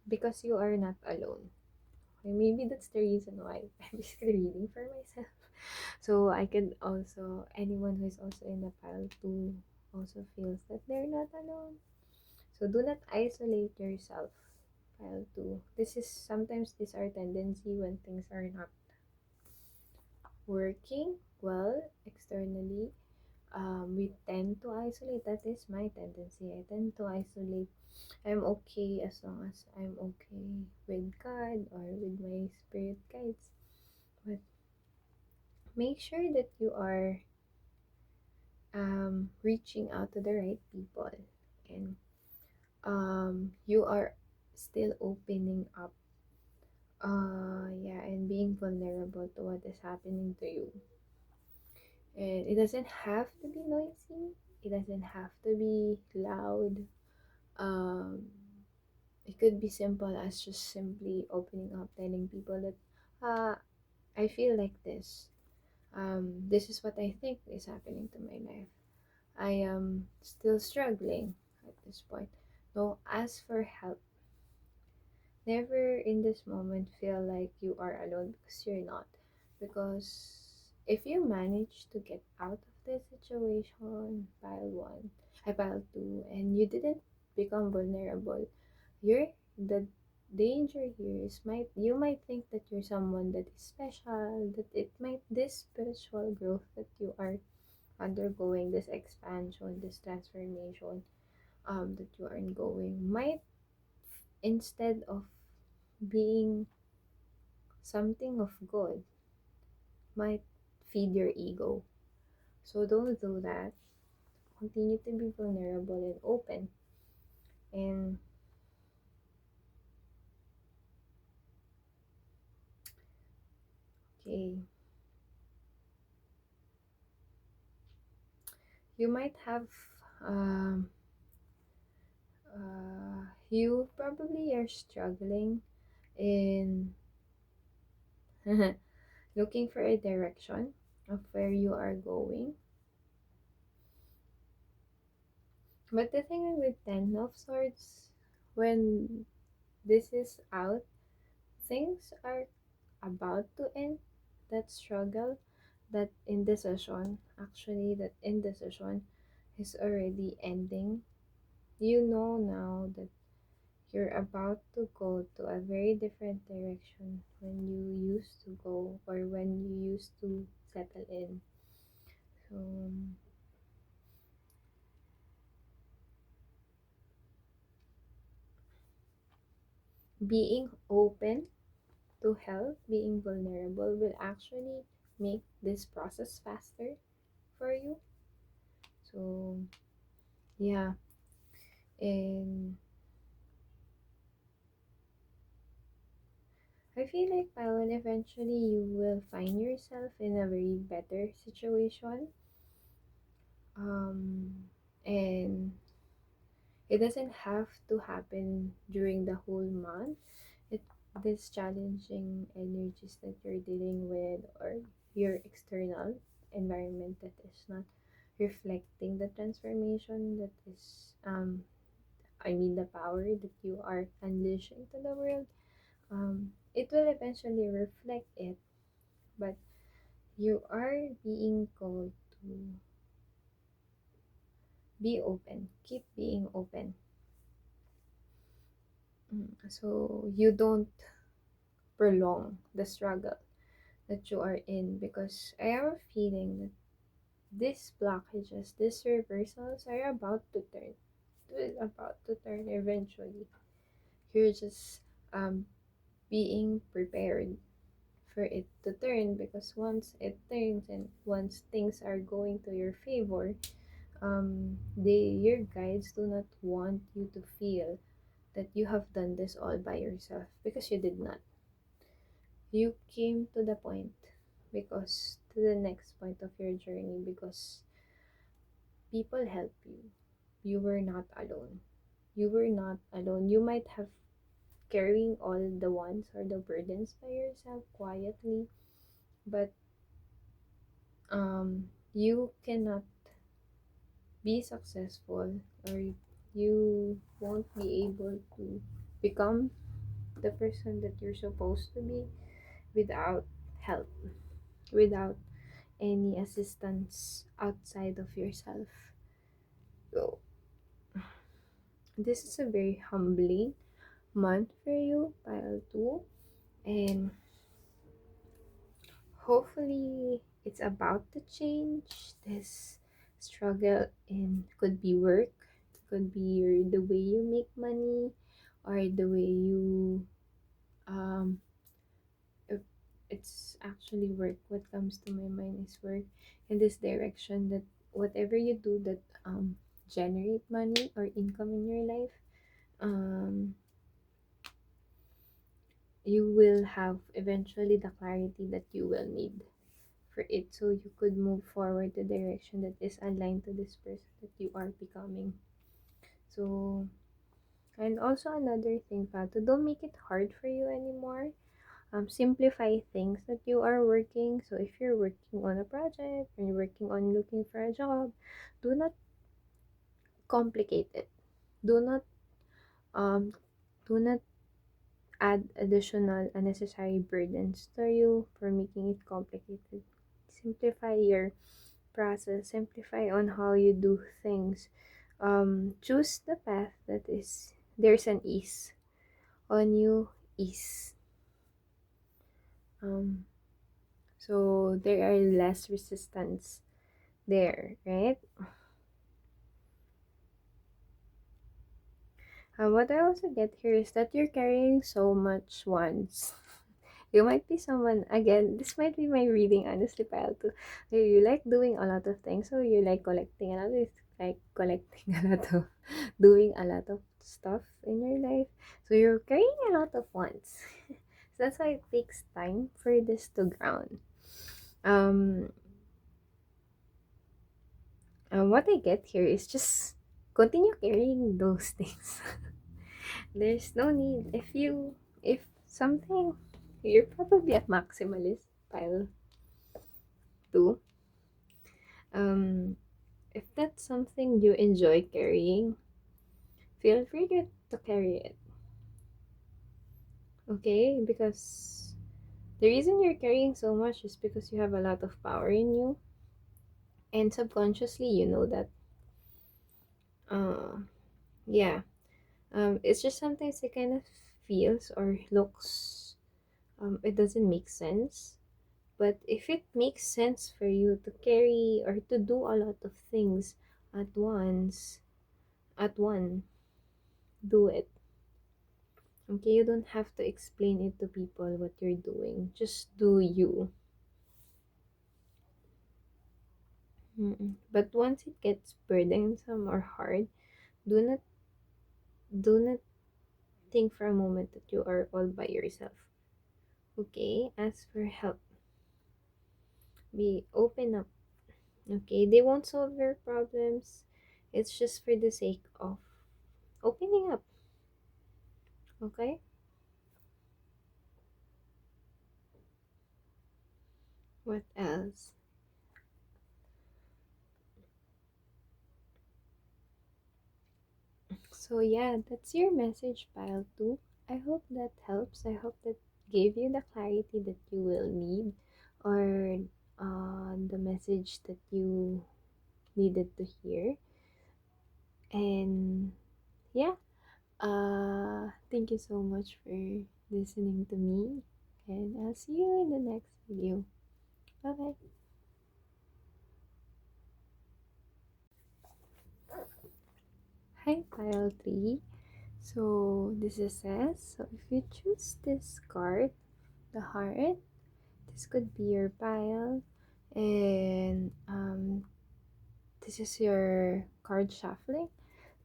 because you are not alone. And maybe that's the reason why I'm basically reading for myself. So I can also, anyone who is also in the pile 2 also feels that they're not alone. So do not isolate yourself. Pile 2. This is sometimes this our tendency when things are not working well externally. We tend to isolate. That is my tendency. I tend to isolate. I'm okay as long as I'm okay with God or with my spirit guides. But make sure that you are reaching out to the right people, and you are still opening up, yeah, and being vulnerable to what is happening to you. And it doesn't have to be noisy, it doesn't have to be loud. um it could be simple as just simply opening up, telling people that I feel like this. This is what I think is happening to my life. I am still struggling at this point. No, ask for help. Never in this moment feel like you are alone, because you're not. Because if you manage to get out of this situation, pile 1, I pile 2, and you didn't become vulnerable, you're the danger here is you might think that you're someone that is special, that it might this spiritual growth that you are undergoing, this expansion, this transformation that you are undergoing, might, instead of being something of good, might feed your ego. So don't do that. Continue to be vulnerable and open. And okay, you might have um you probably are struggling in looking for a direction of where you are going. But the thing with Ten of Swords, when this is out, things are about to end. That struggle, that indecision, actually, that indecision is already ending. You know now that you're about to go to a very different direction when you used to go, or when you used to settle in. So being open to help, being vulnerable will actually make this process faster for you. So yeah, and I feel like Pawan, eventually you will find yourself in a very better situation. And it doesn't have to happen during the whole month. It these challenging energies that you're dealing with, or your external environment that is not reflecting the transformation that is the power that you are unleashing to the world, it will eventually reflect it. But you are being called to be open, keep being open. So you don't prolong the struggle that you are in, because I have a feeling that these blockages, these reversals are about to turn eventually. You're just um being prepared for it to turn, because once it turns and once things are going to your favor, your guides do not want you to feel that you have done this all by yourself, because you did not. You came to the point, because to the next point of your journey, because people help you. You were not alone. You were not alone. You might have carrying all the ones or the burdens by yourself quietly, but you cannot be successful, or you won't be able to become the person that you're supposed to be without help, without any assistance outside of yourself. So this is a very humbling month for you, pile 2, and hopefully it's about to change. This struggle in could be work, could be the way you make money, or the way you um if it's actually work. What comes to my mind is work in this direction, that whatever you do that generate money or income in your life, um you will have eventually the clarity that you will need for it, so you could move forward the direction that is aligned to this person that you are becoming. So, and also another thing, Pato, don't make it hard for you anymore. Simplify things that you are working. So if you're working on a project and you're working on looking for a job, do not complicate it. Do not um do not add additional unnecessary burdens to you for making it complicated. Simplify your process, simplify on how you do things. Choose the path that is there's an ease on you, ease. Um, so there are less resistance there, right? What I also get here is that you're carrying so much once. You might be someone, again, this might be my reading, honestly, pile too. You like doing a lot of things, so you like collecting a lot of, like collecting a lot of, doing a lot of stuff in your life. So you're carrying a lot of wants. So that's why it takes time for this to ground. Um, what I get here is just continue carrying those things. There's no need. If something, you're probably a maximalist, pile 2. Um, if that's something you enjoy carrying, feel free to carry it. Okay? Because the reason you're carrying so much is because you have a lot of power in you, and subconsciously you know that. Uh, yeah. It's just sometimes it kind of feels or looks, it doesn't make sense. But if it makes sense for you to carry or to do a lot of things at once, at one, do it. Okay, you don't have to explain it to people what you're doing. Just do you. But once it gets burdensome or hard, do not do not think for a moment that you are all by yourself. Okay, ask for help. Be open up. Okay, they won't solve your problems. It's just for the sake of opening up. Okay? What else? So yeah, that's your message pile two. I hope that helps. I hope that gave you the clarity that you will need, or the message that you needed to hear. And yeah, thank you so much for listening to me, and I'll see you in the next video. Bye bye. Hi, pile 3. So this is says, so if you choose this card, the heart, this could be your pile, and this is your card shuffling.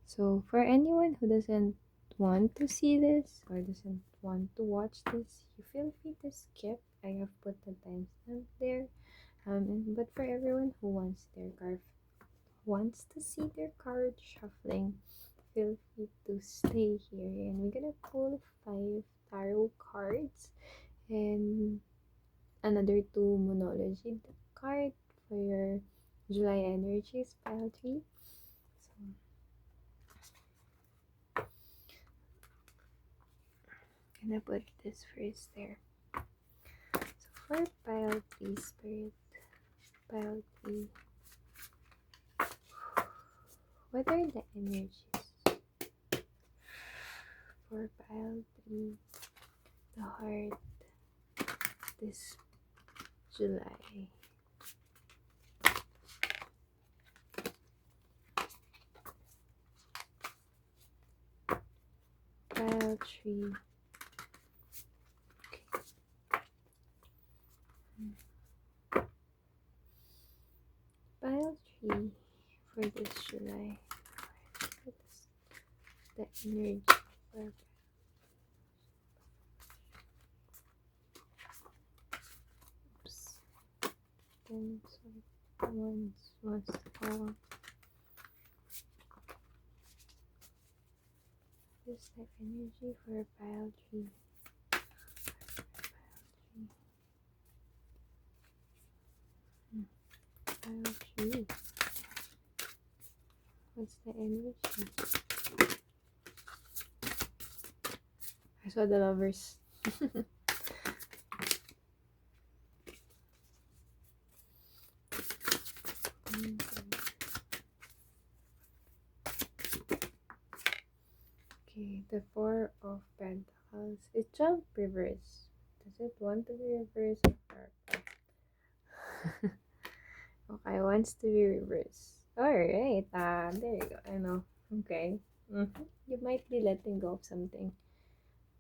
So for anyone who doesn't want to see this or doesn't want to watch this, you feel free to skip. I have put the timestamp there. But for everyone who wants to see their card shuffling, feel free to stay here. And we're gonna pull 5 tarot cards and another 2 monology card for your July energies, pile 3. So gonna put this first there. So for pile 3 spirit, pile 3, what are the energies for pile 3, the heart, this July? Pile 3. Pile 3 for this July. What is the energy for? Oops. Then once was all. This the energy for pile 3. Pile 3. What's the energy? I saw the lovers. Okay, the 4 of Pentacles. It jumped reverse. Does it want to be reversed or purple? Okay, wants to be reversed. Alright, there you go. I know. Okay. You might be letting go of something.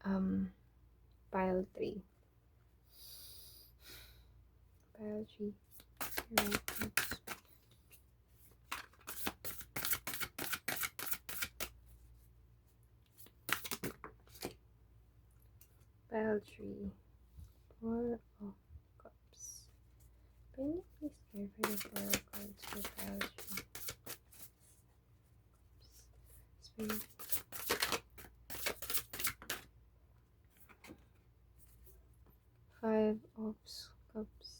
Pile 3. Pile 3. Right. Pile 3. 4 of Cups. Can you please care for the 4 of Cups for pile 3? Spirit. 5 of Cups.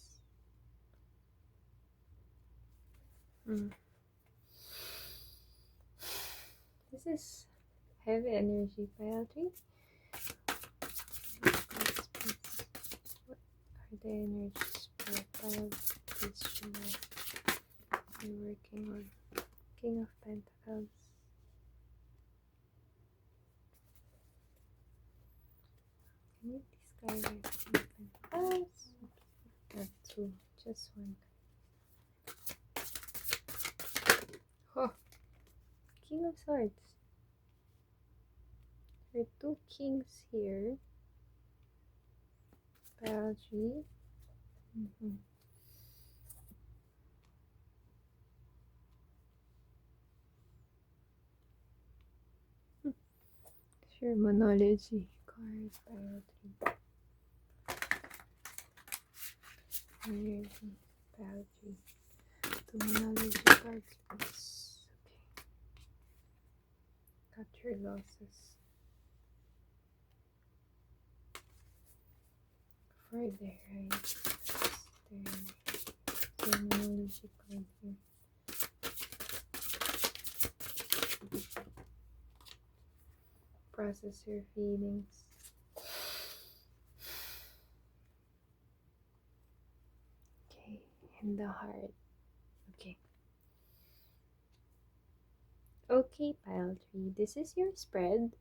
This is heavy energy, pile 3. What are the energies for pile this July you're working on? King of Pentacles. Can you please guide our King of Pentacles? Not 2, just 1. Oh, King of Swords. There are 2 kings here. Pile 3. Sure, monology card, pile 3. Energy, pile 3. 2 monology cards, please. Okay. Cut your losses. For the right. terminology card here. Process your feelings. Okay, and the heart. Okay. Okay, pile 3. This is your spread.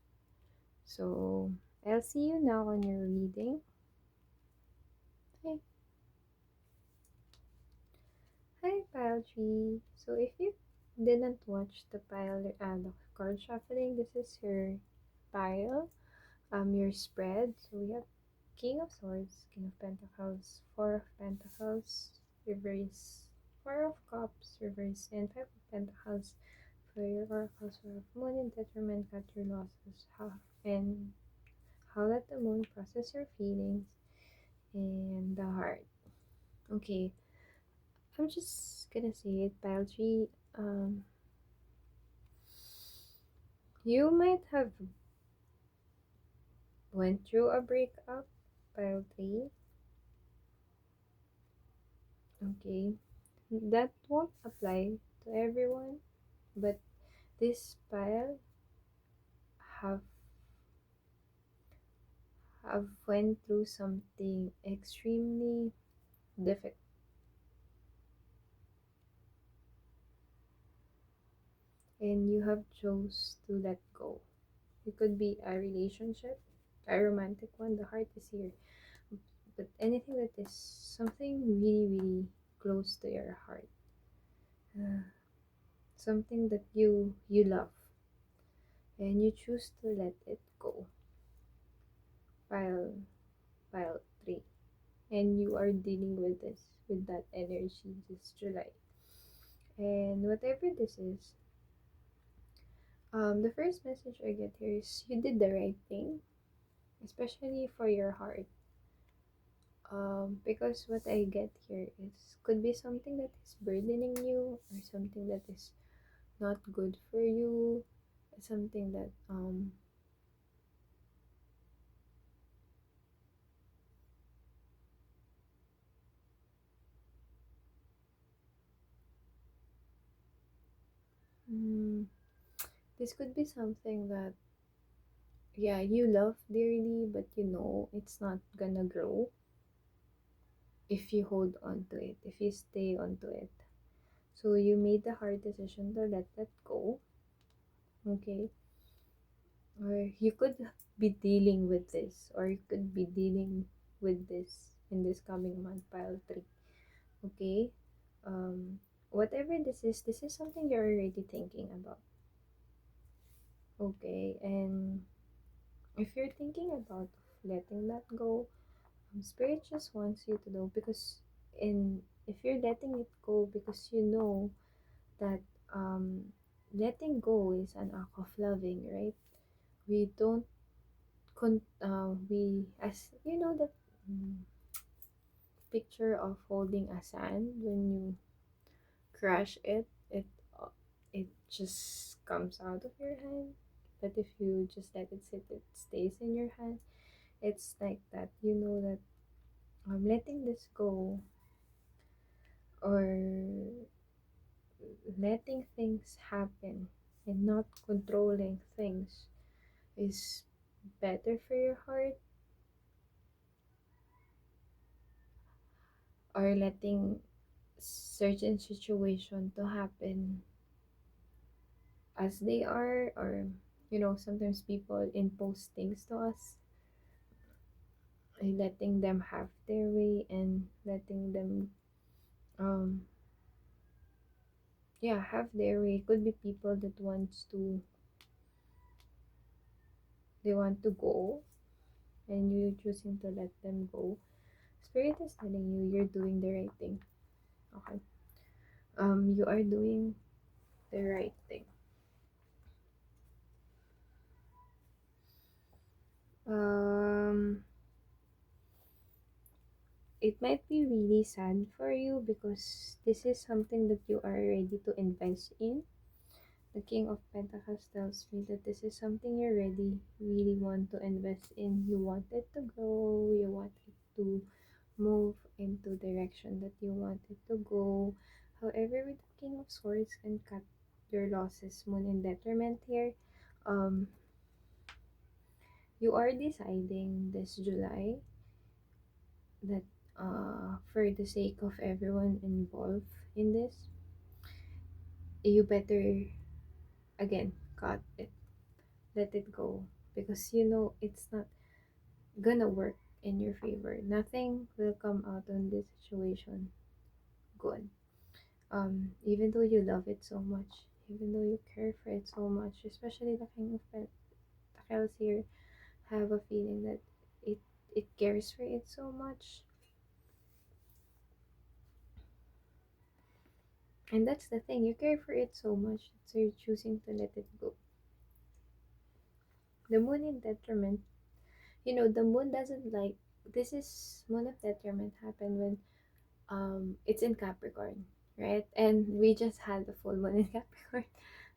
So, I'll see you now on your reading. Hi. Hi, pile 3. So, if you didn't watch the card shuffling, this is your pile, your spread. So, we have King of Swords, King of Pentacles, Four of Pentacles, reverse, Four of Cups, reverse, and Five of Pentacles for your oracles of Moon and Detriment, cut your losses, and how let the Moon process your feelings, and the Heart. Okay, I'm just gonna say it, pile 3. You might have went through a breakup, pile 3. Okay, that won't apply to everyone, but this pile have went through something extremely difficult, and you have chose to let go. It could be a relationship, a romantic one. The heart is here, but anything that is something really, really close to your heart, uh, something that you love, and you choose to let it go. Pile pile 3, and you are dealing with this with that energy this July. And whatever this is, the first message I get here is you did the right thing, especially for your heart. Because what I get here is could be something that is burdening you, or something that is not good for you, something that mm, this could be something that, yeah, you love dearly, but you know it's not gonna grow if you hold on to it, if you stay onto it. So you made the hard decision to let that go. Okay, or you could be dealing with this, or you could be dealing with this in this coming month, pile 3. Okay, whatever this is something you're already thinking about. Okay, and if you're thinking about letting that go, spirit just wants you to know, because in if you're letting it go because you know that letting go is an act of loving, right? We don't we, as you know, that mm, picture of holding a sand, when you crush it, uh, it just comes out of your hand. But if you just let it sit, it stays in your hand. It's like that. You know that letting this go, or letting things happen and not controlling things, is better for your heart, or letting certain situation to happen as they are, or sometimes people impose things to us, and letting them have their way, and letting them um yeah, have their way. Could be people that wants to they want to go, and you choosing to let them go. Spirit is telling you you're doing the right thing. Okay, you are doing the right thing. um it might be really sad for you, because this is something that you are ready to invest in. The King of Pentacles tells me that this is something you really, really want to invest in. You want it to grow, you want it to move into direction that you wanted to go. However, with the King of Swords and cut your losses, Moon in detriment here, um, you are deciding this July that for the sake of everyone involved in this, you better again cut it, let it go, because you know it's not gonna work in your favor. Nothing will come out on this situation good. Even though you love it so much, even though you care for it so much, especially the King of Pentacles here, have a feeling that it it cares for it so much. And that's the thing, you care for it so much, so you're choosing to let it go. The Moon in detriment, you know, the Moon doesn't like, this is Moon of detriment happen when it's in Capricorn, right? And we just had the full Moon in Capricorn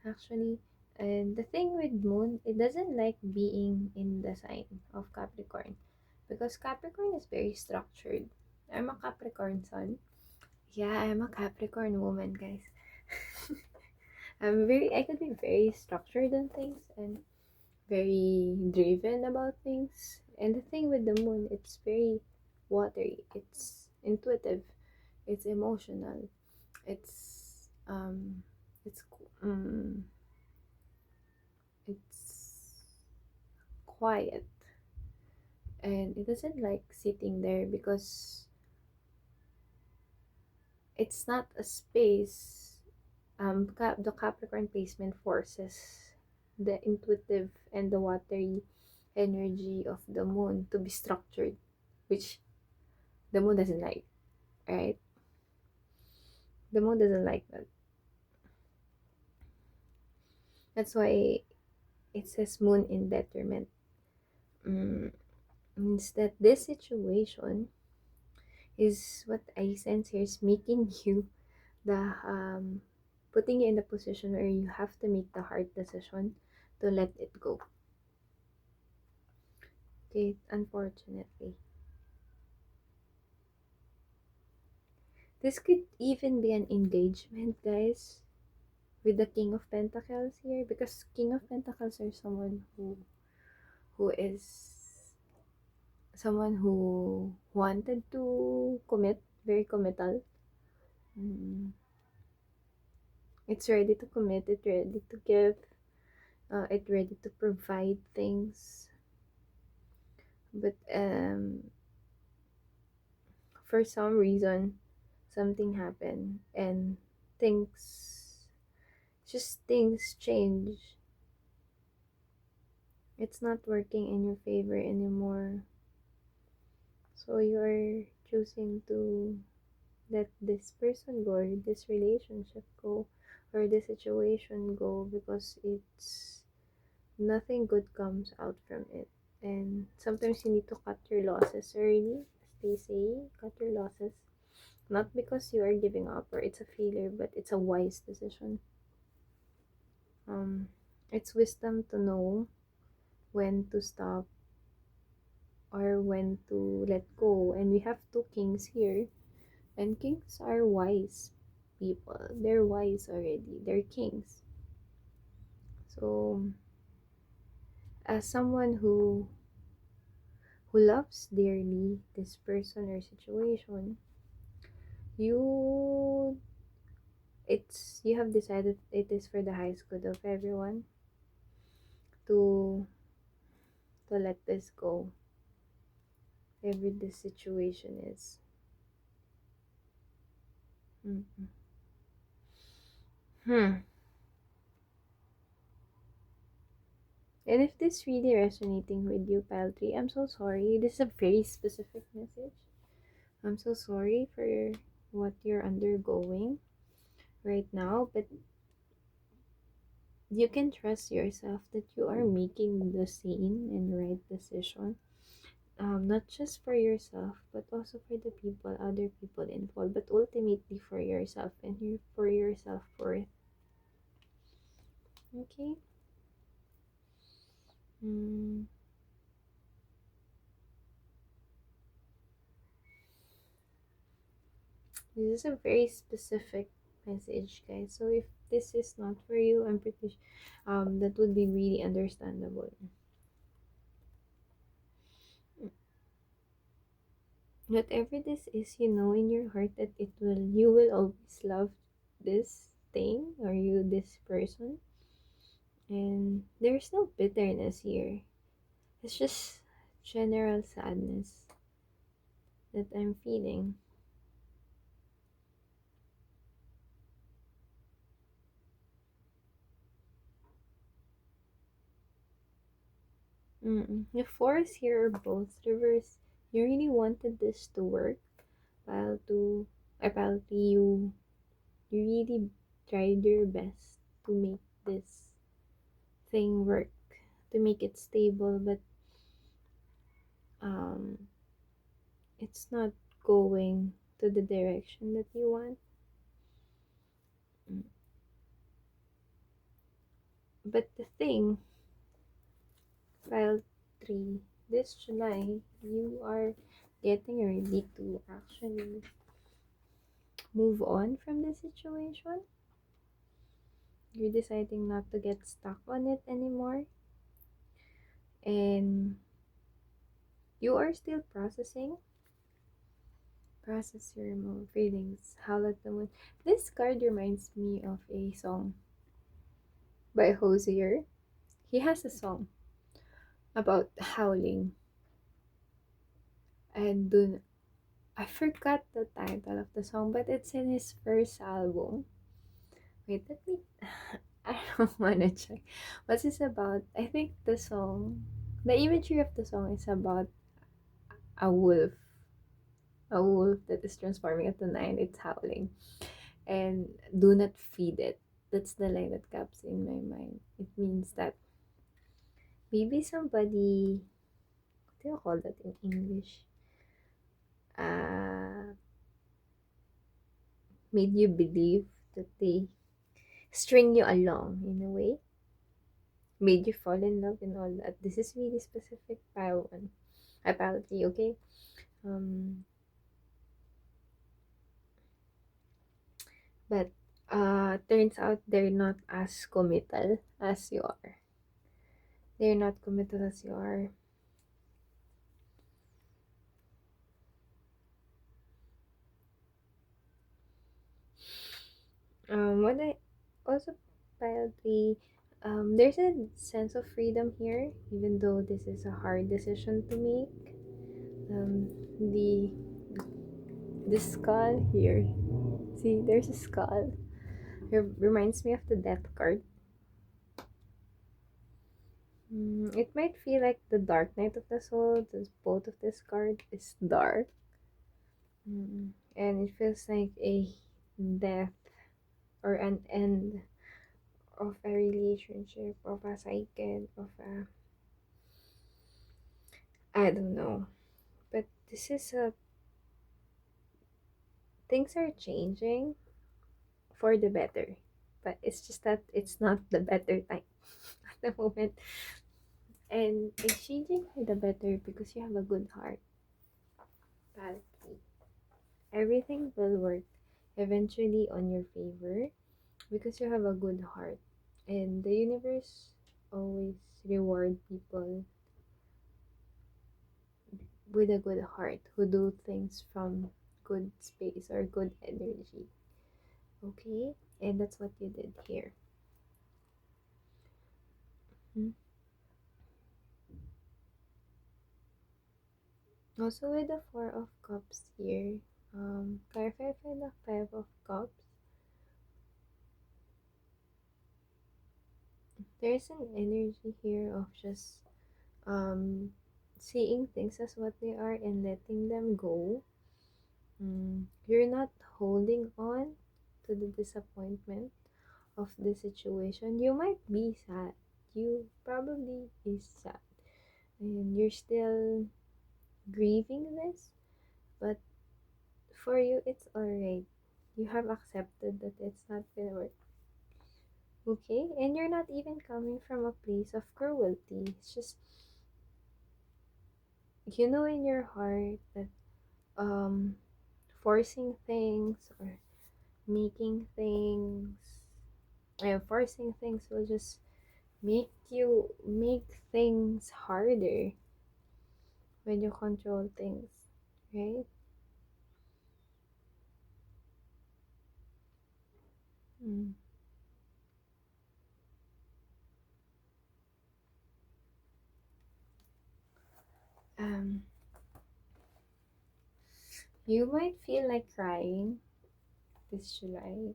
actually. And the thing with Moon, it doesn't like being in the sign of Capricorn, because Capricorn is very structured. I'm a Capricorn sun. Yeah, I'm a Capricorn woman, guys. I could be very structured on things and very driven about things. And the thing with the Moon, it's very watery, it's intuitive, it's emotional, it's it's um it's quiet, and it doesn't like sitting there because it's not a space. The Capricorn placement forces the intuitive and the watery energy of the Moon to be structured, which the Moon doesn't like, right? The Moon doesn't like that. That's why it says Moon in detriment. Mm, means that this situation is what I sense here is making you the putting you in the position where you have to make the hard decision to let it go. Okay, unfortunately. This could even be an engagement, guys, with the King of Pentacles here, because King of Pentacles are who is someone who wanted to commit, very committal. Mm, it's ready to commit, it's ready to give, it's ready to provide things. But for some reason, something happened and things, just things change. It's not working in your favor anymore. So you're choosing to let this person go, or this relationship go, or this situation go, because it's nothing good comes out from it. And sometimes you need to cut your losses early, as they say, cut your losses. Not because you are giving up or it's a failure, but it's a wise decision. Um, it's wisdom to know when to stop or when to let go. And we have two kings here, and kings are wise people. They're wise already. They're kings. So, as someone who loves dearly this person or situation, you you have decided it is for the highest good of everyone to let this go, whatever this situation is. Mm-hmm. Hmm. And if this really resonating with you, pile 3, I'm so sorry. This is a very specific message. I'm so sorry for what you're undergoing right now, but you can trust yourself that you are making the sane and right decision. Not just for yourself, but also for the people, other people involved, but ultimately for yourself and for your self worth. Okay? Mm. This is a very specific message, guys. So if this is not for you, I'm pretty that would be really understandable. Whatever this is, you know in your heart that you will always love this thing or this person, and there's no bitterness here. It's just general sadness that I'm feeling. The fours here are both reverse. You really wanted this to work, while to apparently you really tried your best to make this thing work, to make it stable, but um it's not going to the direction that you want. Mm. But the thing, file 3, this July, you are getting ready to actually move on from the situation. You're deciding not to get stuck on it anymore. And you are still process your feelings, howl at the moon. This card reminds me of a song by Hosier. He has a song about howling. And I forgot the title of the song, but it's in his first album. Wait, let me. I don't wanna check. What's this about? I think the imagery of the song is about a wolf, a wolf that is transforming at the night. It's howling, and do not feed it. That's the line that comes in my mind. It means that maybe somebody, what do you call that in English? Uh, Made you believe that they string you along in a way, made you fall in love and all that. This is really specific Taiwan, apparently, okay? Um, but turns out they're not as committal as you are. They're not committal as you are. What I also apparently there's a sense of freedom here, even though this is a hard decision to make. The skull here. See, there's a skull. Reminds me of the death card. It might feel like the dark night of the soul. Both of this card is dark. And it feels like a death or an end of a relationship, of a cycle, of a, I don't know. But this is a, things are changing for the better. But it's just that it's not the better time at the moment. And it's changing for the better because you have a good heart. Palki. Everything will work eventually on your favor because you have a good heart. And the universe always reward people with a good heart who do things from good space or good energy. Okay? And that's what you did here. Mhm. Also with the Four of Cups here, clarify for the Five of Cups. There's an energy here of just seeing things as what they are and letting them go. You're not holding on to the disappointment of the situation. You might be sad. You probably is sad. And you're still grieving this, but for you it's alright. You have accepted that it's not gonna work. Okay? And you're not even coming from a place of cruelty. It's just you know in your heart that um forcing things or making things, forcing things will just make things harder when you control things, right? Mm. Um, you might feel like crying this July.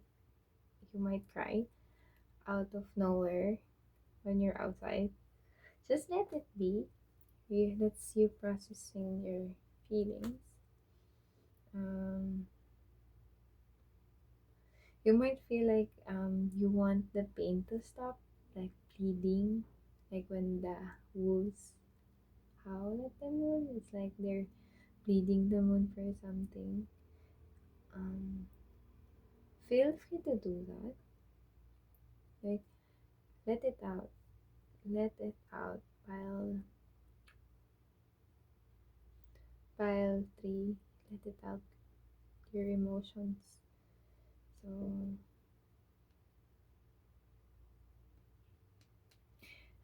You might cry out of nowhere when you're outside. Just let it be. That's you processing your feelings. Um, you might feel like you want the pain to stop, like bleeding, like when the wolves howl at the moon. It's like they're bleeding the moon for something. Um, feel free to do that. Like let it out. Let it out. Pile three. Let it out. Your emotions. So,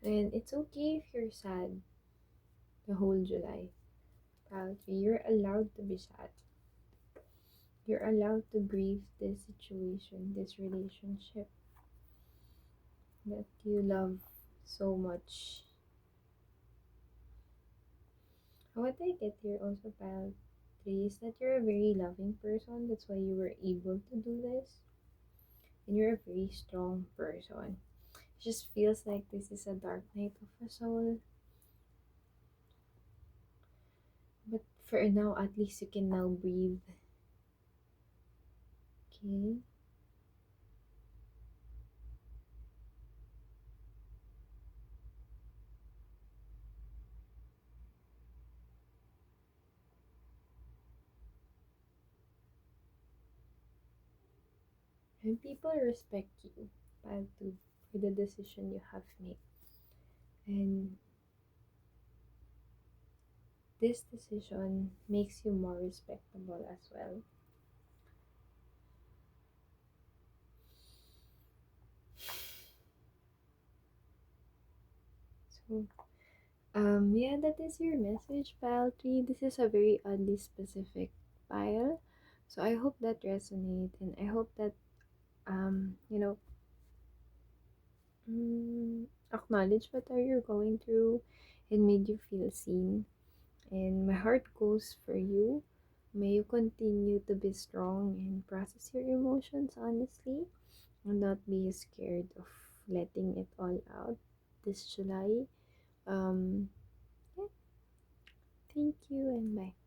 and it's okay if you're sad the whole July. Pile three. You're allowed to be sad. You're allowed to grieve this situation, this relationship that you love so much. What I get here also, pile three, is that you're a very loving person. That's why you were able to do this. And you're a very strong person. It just feels like this is a dark night of a soul. But for now, at least you can now breathe. Okay? And people respect you, pile two, for the decision you have made. And this decision makes you more respectable as well. So, yeah, that is your message, pile three. This is a very oddly specific pile. So I hope that resonate, and I hope that you know, acknowledge what are you going through and made you feel seen. And my heart goes for you. May you continue to be strong and process your emotions honestly, and not be scared of letting it all out this July. Um, yeah, thank you and bye.